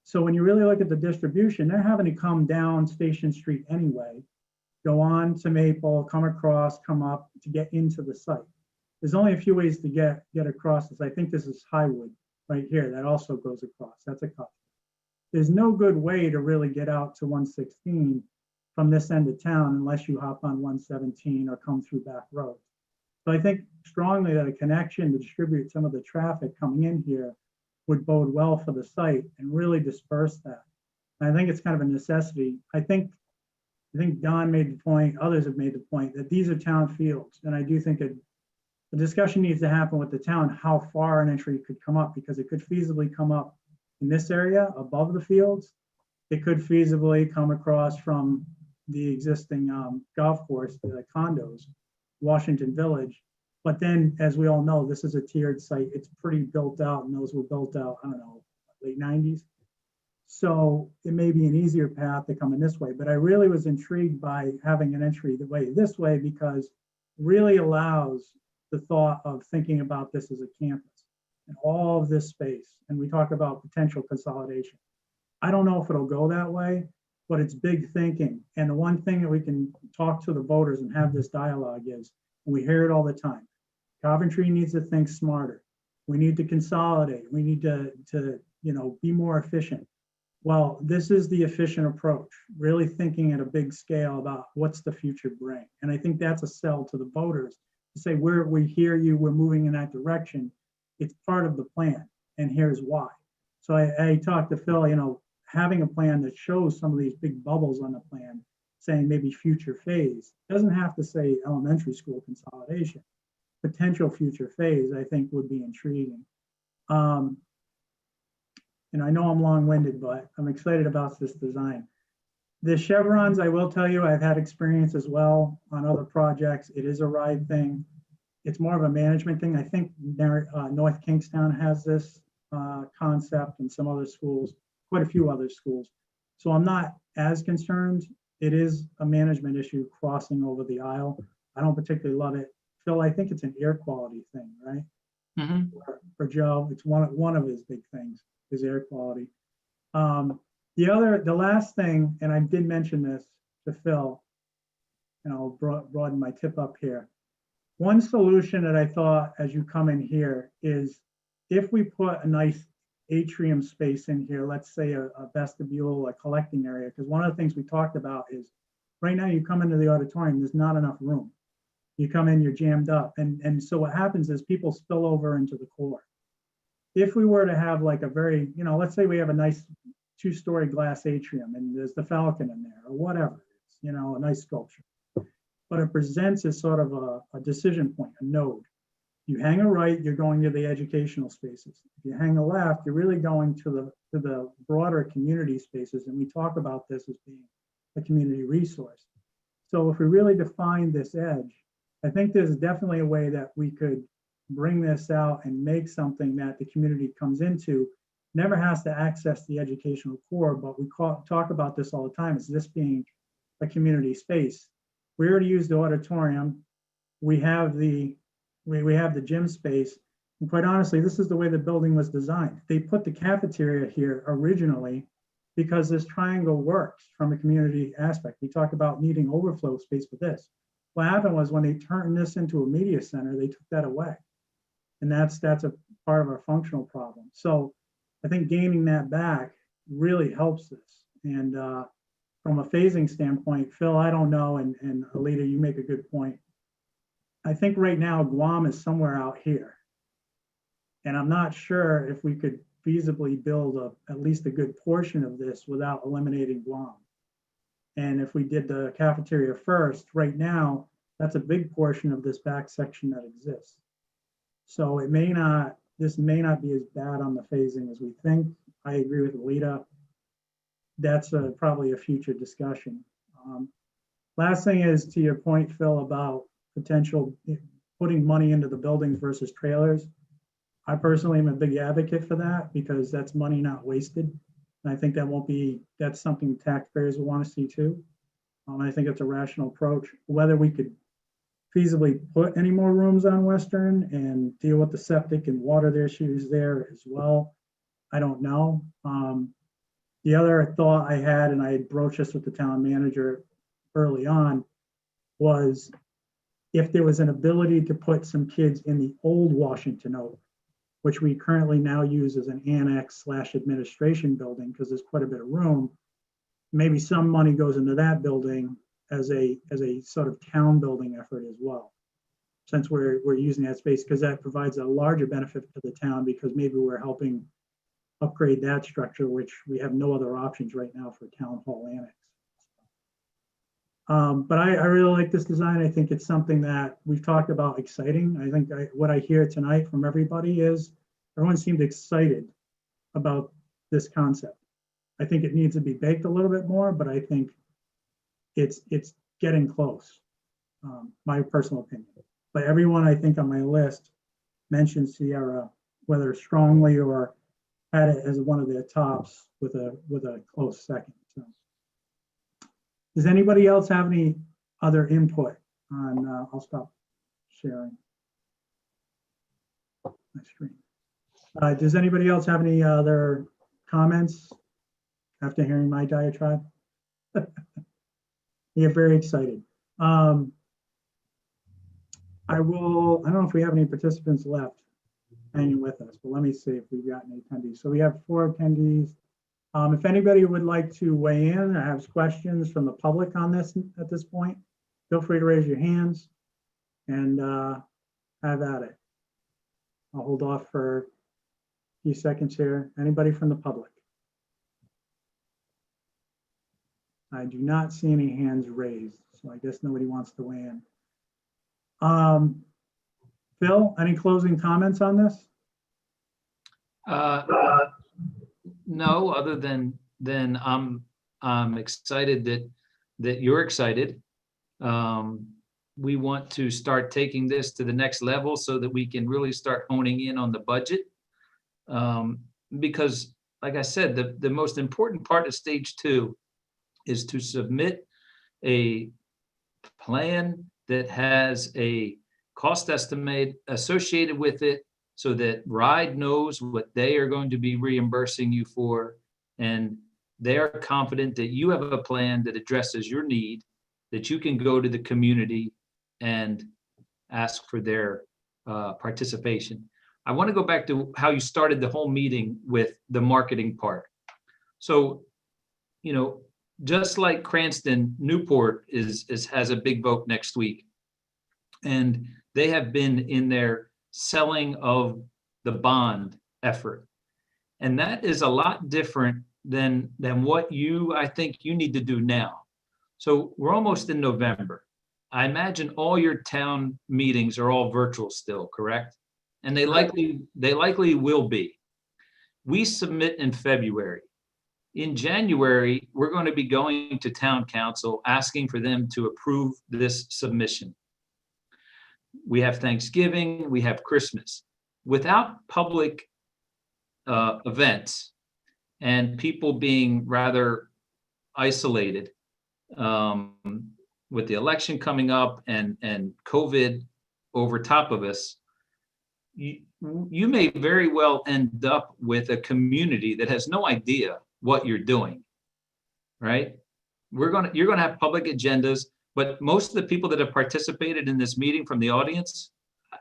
So when you really look at the distribution, they're having to come down Station Street anyway, go on to Maple, come across, come up to get into the site. There's only a few ways to get across this. I think this is Highwood right here that also goes across. That's a cut. There's no good way to really get out to 116 from this end of town unless you hop on 117 or come through back roads. So I think strongly that a connection to distribute some of the traffic coming in here would bode well for the site and really disperse that. And I think it's kind of a necessity. I think Don made the point, others have made the point that these are town fields. And I do think the discussion needs to happen with the town, how far an entry could come up, because it could feasibly come up in this area above the fields. It could feasibly come across from the existing golf course, the condos, Washington Village. But then, as we all know, this is a tiered site. It's pretty built out, and those were built out, I don't know, late 90s. So it may be an easier path to come in this way, but I really was intrigued by having an entry the way this way, because it really allows the thought of thinking about this as a campus and all of this space. And we talk about potential consolidation. I don't know if it'll go that way, but it's big thinking. And the one thing that we can talk to the voters and have this dialogue is, and we hear it all the time, Coventry needs to think smarter. We need to consolidate. We need to be more efficient. Well, this is the efficient approach, really thinking at a big scale about what's the future bring. And I think that's a sell to the voters to say, we hear you, we're moving in that direction. It's part of the plan, and here's why. So I talked to Phil, having a plan that shows some of these big bubbles on the plan, saying maybe future phase, doesn't have to say elementary school consolidation. Potential future phase, I think, would be intriguing. And I know I'm long-winded, but I'm excited about this design. The chevrons, I will tell you, I've had experience as well on other projects. It is a ride thing. It's more of a management thing. I think North Kingstown has this concept, and some other schools, quite a few other schools. So I'm not as concerned. It is a management issue crossing over the aisle. I don't particularly love it. Phil, I think it's an air quality thing, right? Mhm. For Joe, it's one of his big things is air quality. The last thing, and I did mention this to Phil, and I'll broaden my tip up here. One solution that I thought as you come in here is if we put a nice atrium space in here, let's say a vestibule, a collecting area, because one of the things we talked about is right now you come into the auditorium, there's not enough room. You come in, you're jammed up. And so what happens is people spill over into the core. If we were to have like a very, let's say we have a nice 2-story glass atrium and there's the Falcon in there or whatever, a nice sculpture. But it presents as sort of a decision point, a node. You hang a right, you're going to the educational spaces. If you hang a left, you're really going to the broader community spaces. And we talk about this as being a community resource. So if we really define this edge, I think there's definitely a way that we could bring this out and make something that the community comes into, never has to access the educational core, but we talk about this all the time, is this being a community space. We already use the auditorium. We have the gym space. And quite honestly, this is the way the building was designed. They put the cafeteria here originally because this triangle works from a community aspect. We talk about needing overflow space for this. What happened was when they turned this into a media center, they took that away. And that's a part of our functional problem. So I think gaining that back really helps this. And from a phasing standpoint, Phil, I don't know, and Alita, you make a good point. I think right now Guam is somewhere out here. And I'm not sure if we could feasibly build at least a good portion of this without eliminating Guam. And if we did the cafeteria first, right now, that's a big portion of this back section that exists. So this may not be as bad on the phasing as we think. I agree with Alita. That's probably a future discussion. Last thing is, to your point, Phil, about potential putting money into the buildings versus trailers. I personally am a big advocate for that because that's money not wasted. And I think that's something taxpayers will want to see too. I think it's a rational approach. Whether we could feasibly put any more rooms on Western and deal with the septic and water issues there as well, I don't know. The other thought I had, and I had broached this with the town manager early on, was if there was an ability to put some kids in the old Washington Oak, which we currently now use as an annex/administration building because there's quite a bit of room. Maybe some money goes into that building as a sort of town building effort as well, since we're using that space, because that provides a larger benefit to the town because maybe we're helping upgrade that structure, which we have no other options right now for town hall annex. But I really like this design. I think it's something that we've talked about exciting. I think what I hear tonight from everybody is everyone seemed excited about this concept. I think it needs to be baked a little bit more, but I think it's getting close, my personal opinion. But everyone I think on my list mentioned Sierra, whether strongly or had it as one of their tops with a close second. So. Does anybody else have any other input on, I'll stop sharing my screen. Does anybody else have any other comments after hearing my diatribe? You get very excited. I don't know if we have any participants left hanging with us, but let me see if we've got any attendees. So we have 4 attendees. If anybody would like to weigh in or have questions from the public on this at this point, feel free to raise your hands and have at it. I'll hold off for a few seconds here. Anybody from the public? I do not see any hands raised, so I guess nobody wants to weigh in. Phil, any closing comments on this? No, other than I'm excited that you're excited. We want to start taking this to the next level so that we can really start honing in on the budget. Because like I said, the most important part of stage 2 is to submit a plan that has a cost estimate associated with it so that RIDE knows what they are going to be reimbursing you for. And they are confident that you have a plan that addresses your need, that you can go to the community and ask for their participation. I want to go back to how you started the whole meeting with the marketing part. So, you know, just like Cranston, Newport has a big vote next week. And they have been in their selling of the bond effort. And that is a lot different than what I think you need to do now. So we're almost in November. I imagine all your town meetings are all virtual still, correct? And they likely will be. We submit in February. In January, we're going to be going to town council asking for them to approve this submission. we have Thanksgiving, we have Christmas. Without public events and people being rather isolated, with the election coming up and COVID over top of us, you may very well end up with a community that has no idea what you're doing, right? You're gonna have public agendas, but most of the people that have participated in this meeting from the audience,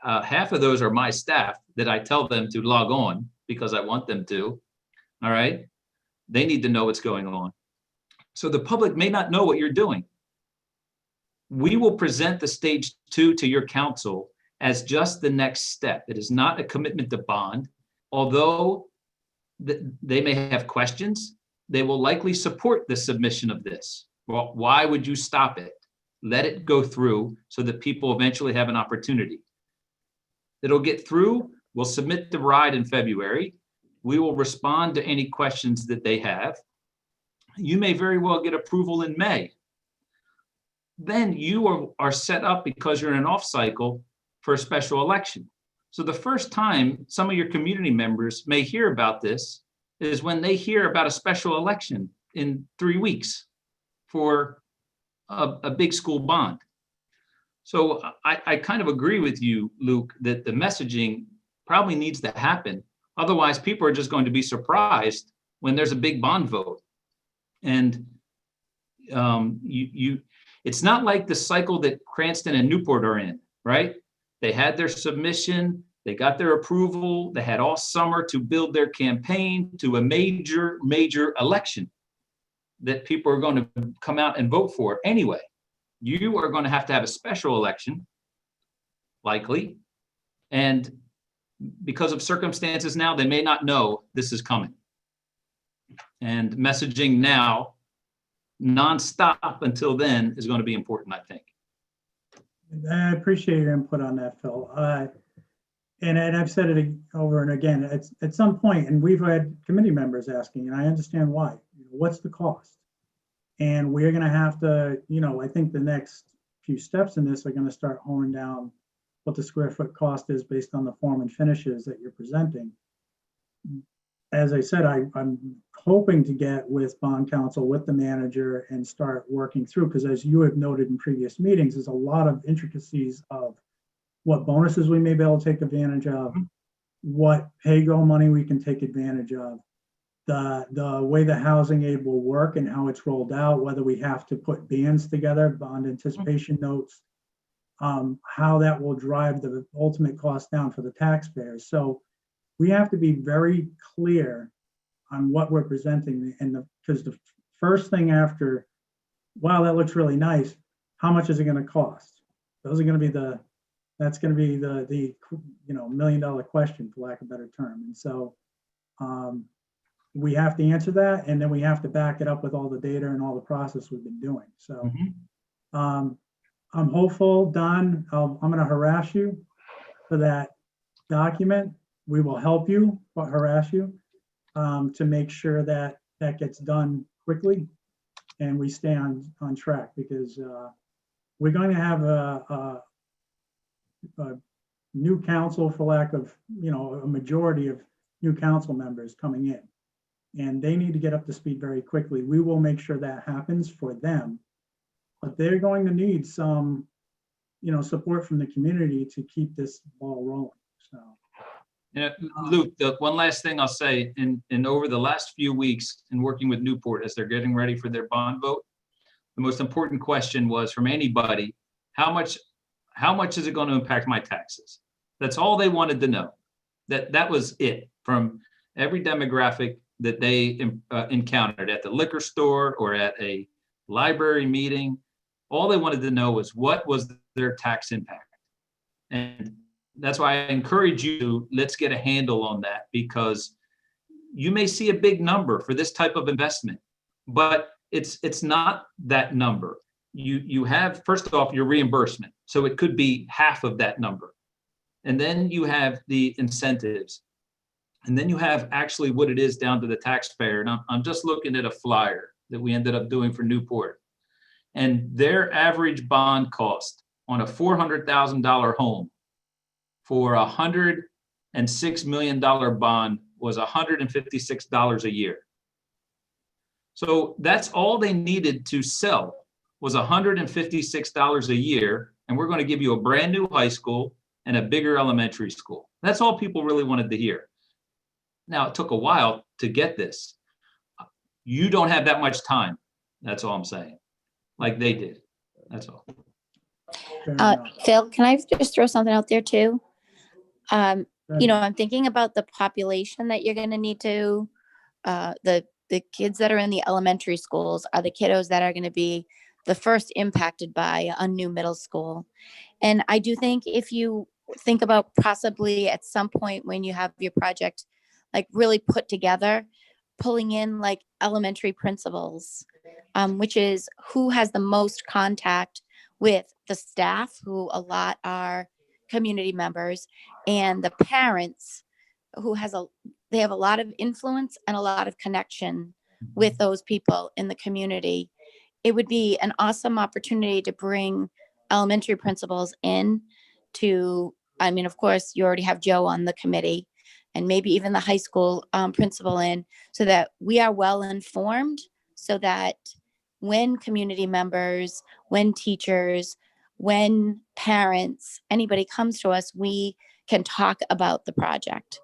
half of those are my staff that I tell them to log on because I want them to, all right? They need to know what's going on. So the public may not know what you're doing. We will present the stage 2 to your council as just the next step. It is not a commitment to bond. Although they may have questions, they will likely support the submission of this. Well, why would you stop it? Let it go through so that people eventually have an opportunity. It'll get through. We'll submit the ride in February. We will respond to any questions that they have. You may very well get approval in May. Then you are set up because you're in an off cycle for a special election. So the first time some of your community members may hear about this is when they hear about a special election in 3 weeks for a big school bond. So I kind of agree with you, Luke, that the messaging probably needs to happen. Otherwise, people are just going to be surprised when there's a big bond vote. And it's not like the cycle that Cranston and Newport are in, right? They had their submission, they got their approval, they had all summer to build their campaign to a major election that people are going to come out and vote for anyway. You are going to have a special election, likely. And because of circumstances now, they may not know this is coming. And messaging now, nonstop until then, is going to be important, I think. I appreciate your input on that, Phil. And I've said it over and again, at some point, and we've had committee members asking, and I understand why, what's the cost? And we're going to have to, I think the next few steps in this are going to start honing down what the square foot cost is based on the form and finishes that you're presenting. As I said, I'm hoping to get with bond counsel, with the manager, and start working through, because as you have noted in previous meetings, there's a lot of intricacies of what bonuses we may be able to take advantage of, what pay-go money we can take advantage of, the way the housing aid will work and how it's rolled out, whether we have to put bands together, bond anticipation notes, how that will drive the ultimate cost down for the taxpayers. So we have to be very clear on what we're presenting, and because the first thing after, wow, that looks really nice, how much is it going to cost? Those are going to be that's going to be the $1 million question, for lack of a better term. And so we have to answer that, and then we have to back it up with all the data and all the process we've been doing. So I'm hopeful, Don, I'm going to harass you for that document. We will help you, but harass you to make sure that that gets done quickly and we stay on track, because we're going to have a new council, for lack of, a majority of new council members coming in, and they need to get up to speed very quickly. We will make sure that happens for them, but they're going to need some, support from the community to keep this ball rolling. So. Luke, the one last thing I'll say, in over the last few weeks in working with Newport as they're getting ready for their bond vote, the most important question was from anybody, how much is it going to impact my taxes? That's all they wanted to know. That was it from every demographic that they encountered at the liquor store or at a library meeting. All they wanted to know was what was their tax impact. And that's why I encourage you, let's get a handle on that, because you may see a big number for this type of investment, but it's not that number. You have, first off, your reimbursement. So it could be half of that number. And then you have the incentives. And then you have actually what it is down to the taxpayer. And I'm just looking at a flyer that we ended up doing for Newport. And their average bond cost on a $400,000 home for $106 million bond was $156 a year. So that's all they needed to sell was $156 a year. And we're going to give you a brand new high school and a bigger elementary school. That's all people really wanted to hear. Now, it took a while to get this. You don't have that much time. That's all I'm saying. Like they did. That's all. Fair enough. Phil, can I just throw something out there too? Go You know, ahead. I'm thinking about the population that you're going to need to, the kids that are in the elementary schools are the kiddos that are going to be the first impacted by a new middle school. And I do think if you think about possibly at some point when you have your project like really put together, pulling in like elementary principals, which is who has the most contact with the staff, who a lot are community members, and the parents who they have a lot of influence and a lot of connection with those people in the community. It would be an awesome opportunity to bring elementary principals in to, I mean, of course, you already have Joe on the committee, and maybe even the high school principal in, so that we are well informed, so that when community members, when teachers, when parents, anybody comes to us, we can talk about the project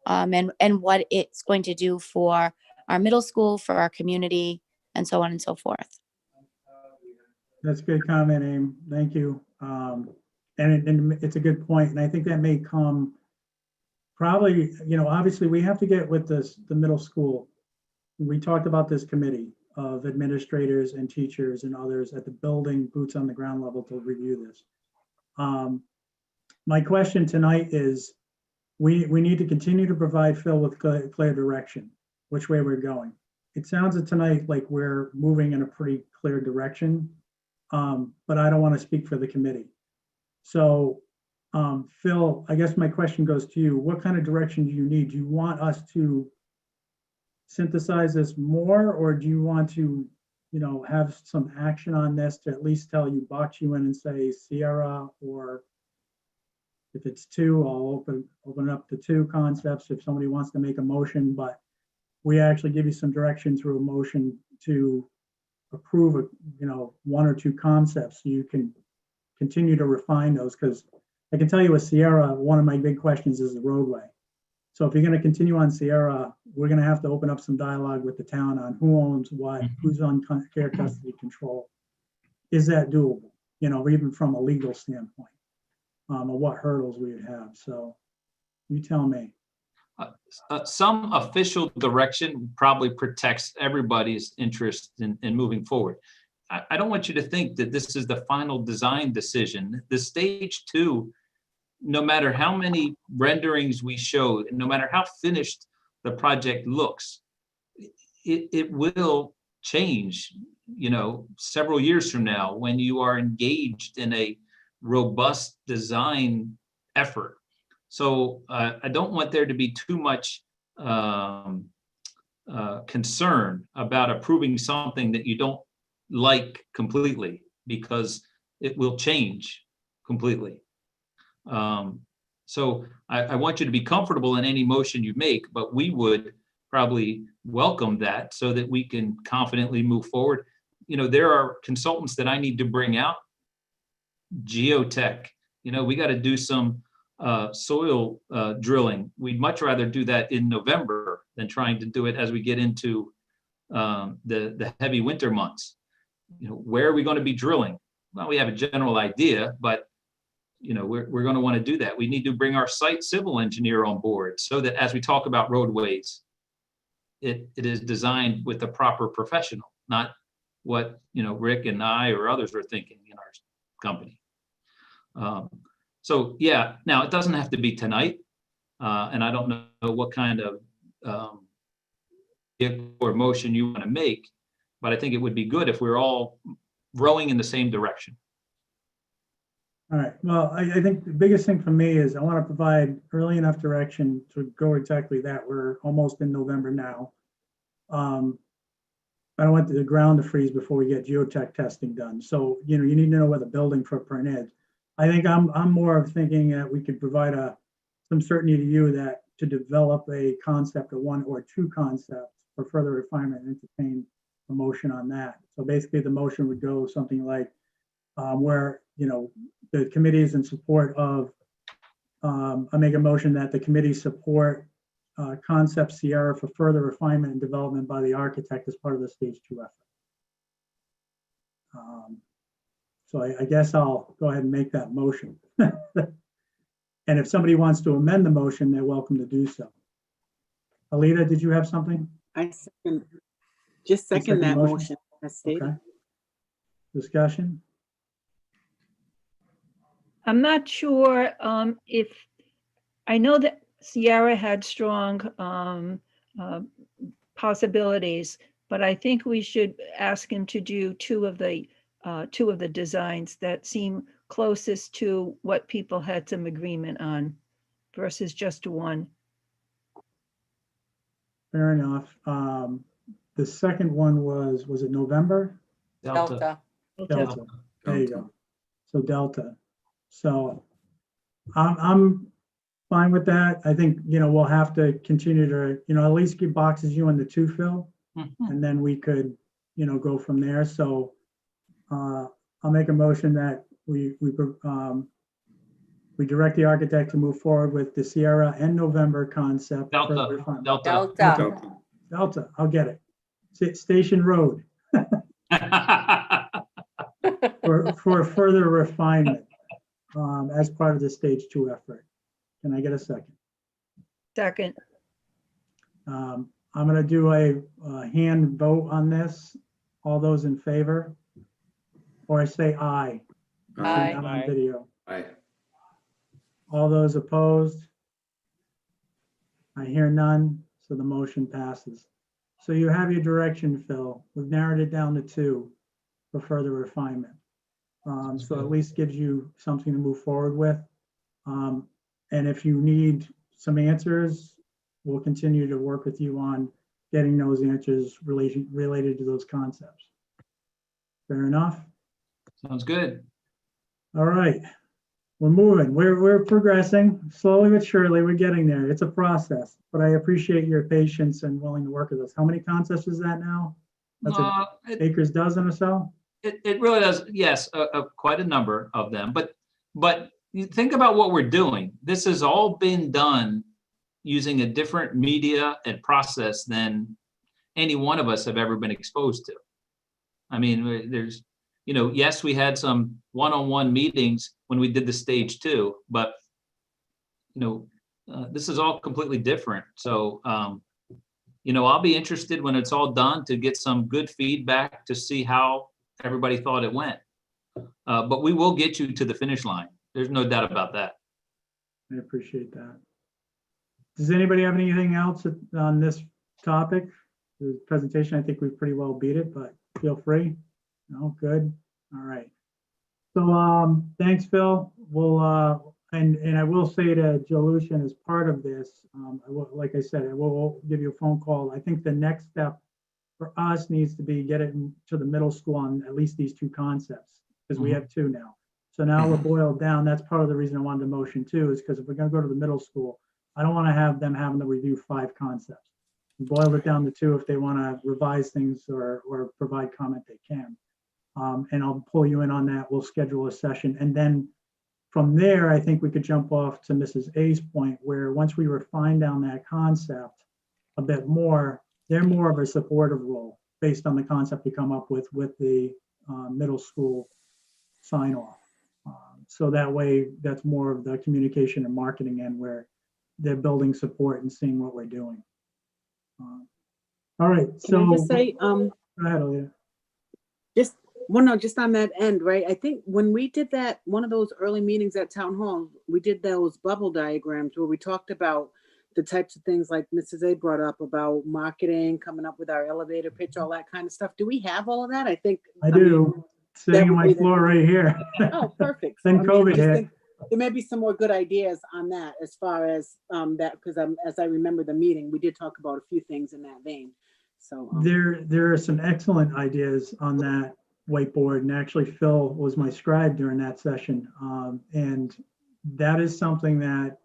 and what it's going to do for our middle school, for our community, and so on and so forth. That's a good comment, Aim. Thank you. And it's a good point. And I think that may come probably, you know, obviously we have to get with the middle school. We talked about this committee of administrators and teachers and others at the building, boots on the ground level to review this. My question tonight is, we need to continue to provide Phil with clear direction, which way we're going. It sounds tonight like we're moving in a pretty clear direction, but I don't want to speak for the committee. So Phil, I guess my question goes to you. What kind of direction do you need? Do you want us to synthesize this more, or do you want to, you know, have some action on this to at least tell you, box you in and say Sierra, or if it's two, I'll open up the two concepts if somebody wants to make a motion, but we actually give you some direction through a motion to approve, you know, one or two concepts so you can continue to refine those. Because I can tell you with Sierra, one of my big questions is the roadway. So if you're going to continue on Sierra, we're going to have to open up some dialogue with the town on who owns what, who's on care custody control. Is that doable? You know, even from a legal standpoint, or what hurdles we would have. So you tell me. Some official direction probably protects everybody's interest in moving forward. I don't want you to think that this is the final design decision. The stage two, no matter how many renderings we show, no matter how finished the project looks, it will change, you know, several years from now when you are engaged in a robust design effort. So I don't want there to be too much concern about approving something that you don't like completely, because it will change completely. So I want you to be comfortable in any motion you make, but we would probably welcome that so that we can confidently move forward. You know, there are consultants that I need to bring out. Geotech, you know, we got to do some soil drilling. We'd much rather do that in November than trying to do it as we get into the heavy winter months. You know, where are we going to be drilling? Well, we have a general idea, but you know, we're going to want to do that. We need to bring our site civil engineer on board so that as we talk about roadways, it is designed with the proper professional, not what, you know, Rick and I or others are thinking in our company. So yeah, now it doesn't have to be tonight, and I don't know what kind of or motion you want to make, but I think it would be good if we're all rowing in the same direction. All right, well, I think the biggest thing for me is I want to provide early enough direction to go exactly that. We're almost in November now. I don't want the ground to freeze before we get geotech testing done. So, you know, you need to know where the building footprint is. I think I'm more of thinking that we could provide some certainty to you that to develop a concept or one or two concepts for further refinement, and entertain a motion on that. So basically the motion would go something like, where, the committee is in support of, I make a motion that the committee support concept Sierra for further refinement and development by the architect as part of the stage 2 effort. So I guess I'll go ahead and make that motion. And if somebody wants to amend the motion, they're welcome to do so. Alita, did you have something? I second, just You second second that the motion? motion as stated. Okay. Discussion? I'm not sure if, I know that Sierra had strong possibilities, but I think we should ask him to do two of the designs that seem closest to what people had some agreement on versus just one. Fair enough. The second one was it November? Delta. Delta. There you go. So Delta. So I'm fine with that. I think, we'll have to continue to, at least give boxes you and the 2, Phil. And then we could, go from there. So I'll make a motion that we direct the architect to move forward with the Sierra and November concept. for Delta, refinement. Delta. Delta, I'll get it. Station Road for further refinement as part of the stage 2 effort. Can I get a second? Second, I'm going to do a hand vote on this. All those in favor? Or I say aye. Aye. Not on video. Aye. All those opposed? I hear none, so the motion passes. So you have your direction, Phil. We've narrowed it down to 2 for further refinement. So at least gives you something to move forward with. And if you need some answers, we'll continue to work with you on getting those answers related to those concepts. Fair enough? Sounds good. All right. We're moving. We're progressing slowly but surely. We're getting there. It's a process, but I appreciate your patience and willing to work with us. How many concepts is that now? That's an acres dozen or so? It really does, yes, quite a number of them, but you think about what we're doing. This has all been done using a different media and process than any one of us have ever been exposed to. I mean, there's, yes, we had some one-on-one meetings when we did the stage 2, but this is all completely different. So, I'll be interested when it's all done to get some good feedback to see how everybody thought it went. But we will get you to the finish line. There's no doubt about that. I appreciate that. Does anybody have anything else on this topic? The presentation, I think we pretty well beat it, but feel free. No, good. All right. So thanks, Phil. We'll and I will say to Joe Lucian, as part of this, like I said, I will give you a phone call. I think the next step for us needs to be get it to the middle school on at least these 2 concepts, because we have 2 now. So now we're boiled down. That's part of the reason I wanted the motion too, is because if we're going to go to the middle school, I don't want to have them having to review 5 concepts. We boil it down to 2. If they want to revise things or provide comment, they can. And I'll pull you in on that. We'll schedule a session. And then from there, I think we could jump off to Mrs. A's point, where once we refine down that concept a bit more, they're more of a supportive role based on the concept we come up with the middle school sign off. So that way, that's more of the communication and marketing end where they're building support and seeing what we're doing. All right, so. Can I just say, go ahead, Aaliyah. Just on that end, right? I think when we did that, one of those early meetings at Town Hall, we did those bubble diagrams where we talked about the types of things like Mrs. A brought up about marketing, coming up with our elevator pitch, all that kind of stuff. Do we have all of that? I think. I do. Sitting on my floor right here. Oh, perfect. Then I COVID just hit. think there may be some more good ideas on that as far as that, because as I remember the meeting, we did talk about a few things in that vein. So There are some excellent ideas on that. whiteboard, and actually Phil was my scribe during that session. And that is something that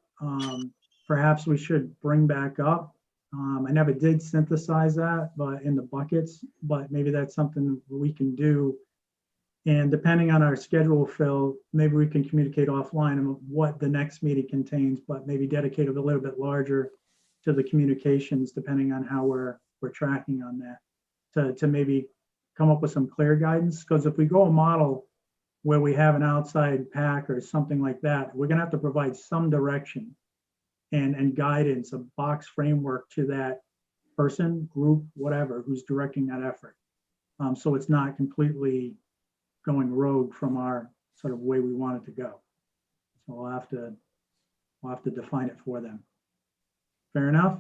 perhaps we should bring back up. I never did synthesize that, but in the buckets, but maybe that's something we can do. And depending on our schedule, Phil, maybe we can communicate offline on what the next meeting contains, but maybe dedicate it a little bit larger to the communications, depending on how we're tracking on that, to maybe come up with some clear guidance. Because if we go a model where we have an outside pack or something like that, we're gonna have to provide some direction and guidance, a box framework to that person, group, whatever, who's directing that effort. So it's not completely going rogue from our sort of way we want it to go. So we'll have to define it for them. Fair enough?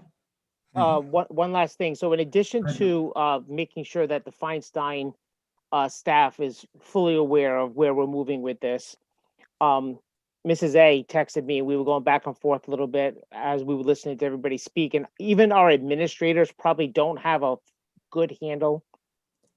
One last thing. So in addition to making sure that the Feinstein staff is fully aware of where we're moving with this, Mrs. A texted me. We were going back and forth a little bit as we were listening to everybody speak, and even our administrators probably don't have a good handle.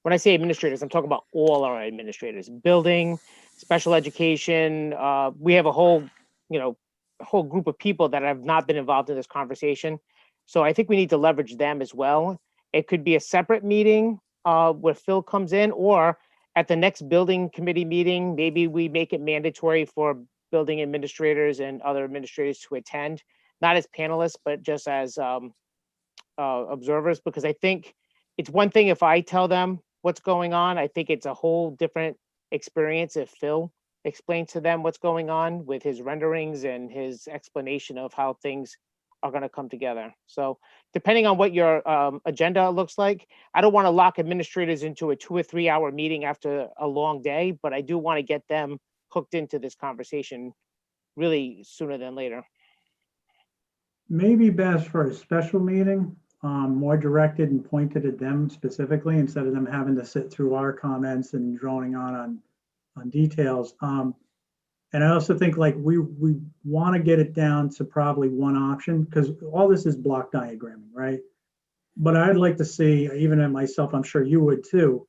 When I say administrators, I'm talking about all our administrators, building, special education. We have a whole group of people that have not been involved in this conversation. So I think we need to leverage them as well. It could be a separate meeting where Phil comes in, or at the next building committee meeting, maybe we make it mandatory for building administrators and other administrators to attend, not as panelists, but just as observers, because I think it's one thing if I tell them what's going on. I think it's a whole different experience if Phil explains to them what's going on with his renderings and his explanation of how things are going to come together. So depending on what your agenda looks like, I don't want to lock administrators into a 2 or 3 hour meeting after a long day, but I do want to get them hooked into this conversation really sooner than later. Maybe best for a special meeting, more directed and pointed at them specifically, instead of them having to sit through our comments and droning on details. And I also think like we want to get it down to probably one option, because all this is block diagramming, right? But I'd like to see, even at myself, I'm sure you would too,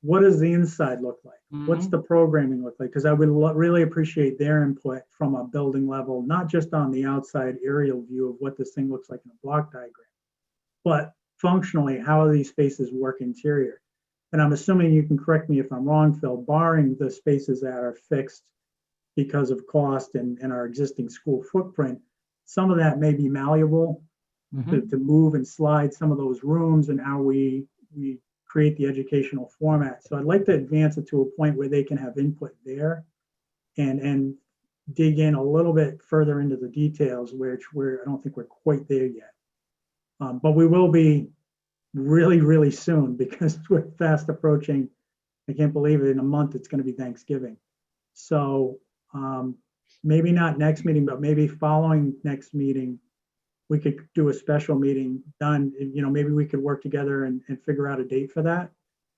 what does the inside look like? What's the programming look like? Because I would really appreciate their input from a building level, not just on the outside aerial view of what this thing looks like in a block diagram, but functionally, how do these spaces work interior? And I'm assuming, you can correct me if I'm wrong, Phil, barring the spaces that are fixed because of cost and our existing school footprint, some of that may be malleable to move and slide some of those rooms and how we create the educational format. So I'd like to advance it to a point where they can have input there and dig in a little bit further into the details, which I don't think we're quite there yet. But we will be really, really soon, because we're fast approaching. I can't believe it, in a month, it's going to be Thanksgiving. So maybe not next meeting, but maybe following next meeting, we could do a special meeting done. Maybe we could work together and figure out a date for that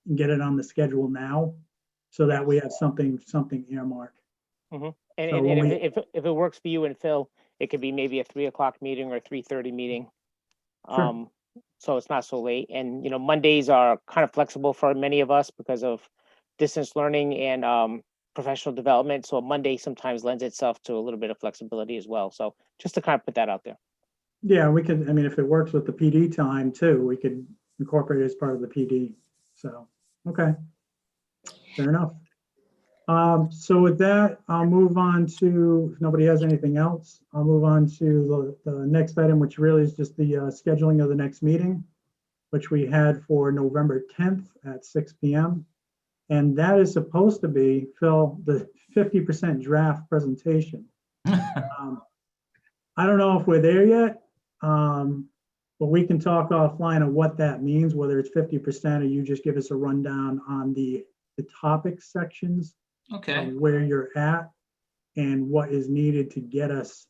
and get it on the schedule now, so that we have something earmarked. And if it works for you and Phil, it could be maybe a 3 o'clock meeting or a 3:30 meeting. Sure. So it's not so late. And, Mondays are kind of flexible for many of us because of distance learning and professional development. So Monday sometimes lends itself to a little bit of flexibility as well. So just to kind of put that out there. Yeah, we could, if it works with the PD time too, we could incorporate it as part of the PD. So, okay, fair enough. So with that, I'll move on to, if nobody has anything else, I'll move on to the next item, which really is just the scheduling of the next meeting, which we had for November 10th at 6 p.m. And that is supposed to be, Phil, the 50% draft presentation. I don't know if we're there yet, but we can talk offline on what that means, whether it's 50% or you just give us a rundown on the topic sections. Okay. Where you're at and what is needed to get us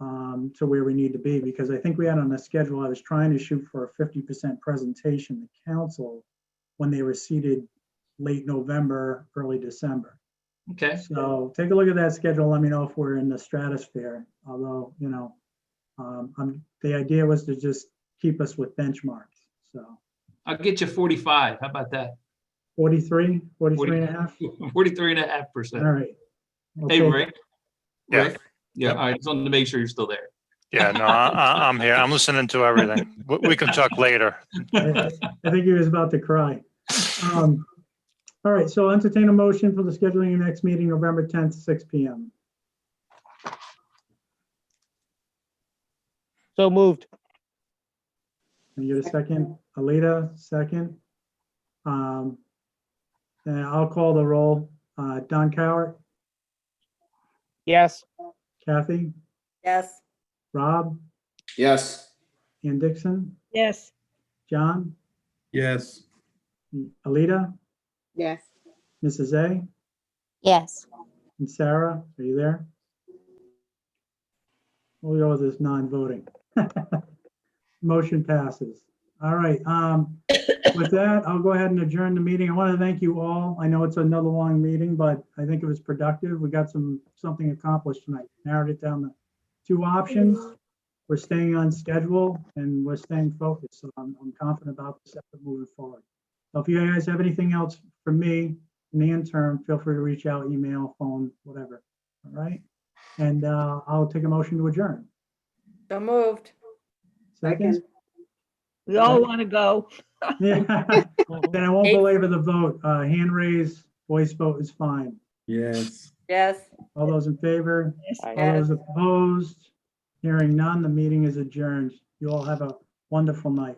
to where we need to be. Because I think we had on the schedule, I was trying to shoot for a 50% presentation to council when they were seated late November, early December. Okay. So take a look at that schedule. Let me know if we're in the stratosphere. Although, the idea was to just keep us with benchmarks. So I'll get you 45. How about that? 43, 43 and a half? 43.5%. All right. I'll Hey, take- Rick? Yeah. Rick? Yeah, I just wanted to make sure you're still there. Yeah, no, I'm here. I'm listening to everything. We can talk later. I think he was about to cry. All right, so I'll entertain a motion for the scheduling of next meeting, November 10th, 6 PM. So moved. Can you get a second? Alita, second. And I'll call the roll. Don Cowart, Yes. Kathy, Yes, Rob, Yes. Ann Dixon, Yes, John, Yes. Alita, Yes. Mrs. A, Yes. and Sarah, are you there? We'll go with this non-voting. Motion passes. All right, with that, I'll go ahead and adjourn the meeting. I want to thank you all. I know it's another long meeting, but I think it was productive. We got something accomplished tonight. Narrowed it down to 2 options. We're staying on schedule and we're staying focused. So I'm confident about this effort moving forward. So if you guys have anything else for me in the interim, feel free to reach out, email, phone, whatever. All right. And I'll take a motion to adjourn. so moved. Second? we all want to go. Yeah. Then I won't belabor the vote. Hand raise, voice vote is fine. Yes. Yes. All those in favor? Aye. All those opposed? Hearing none, the meeting is adjourned. You all have a wonderful night.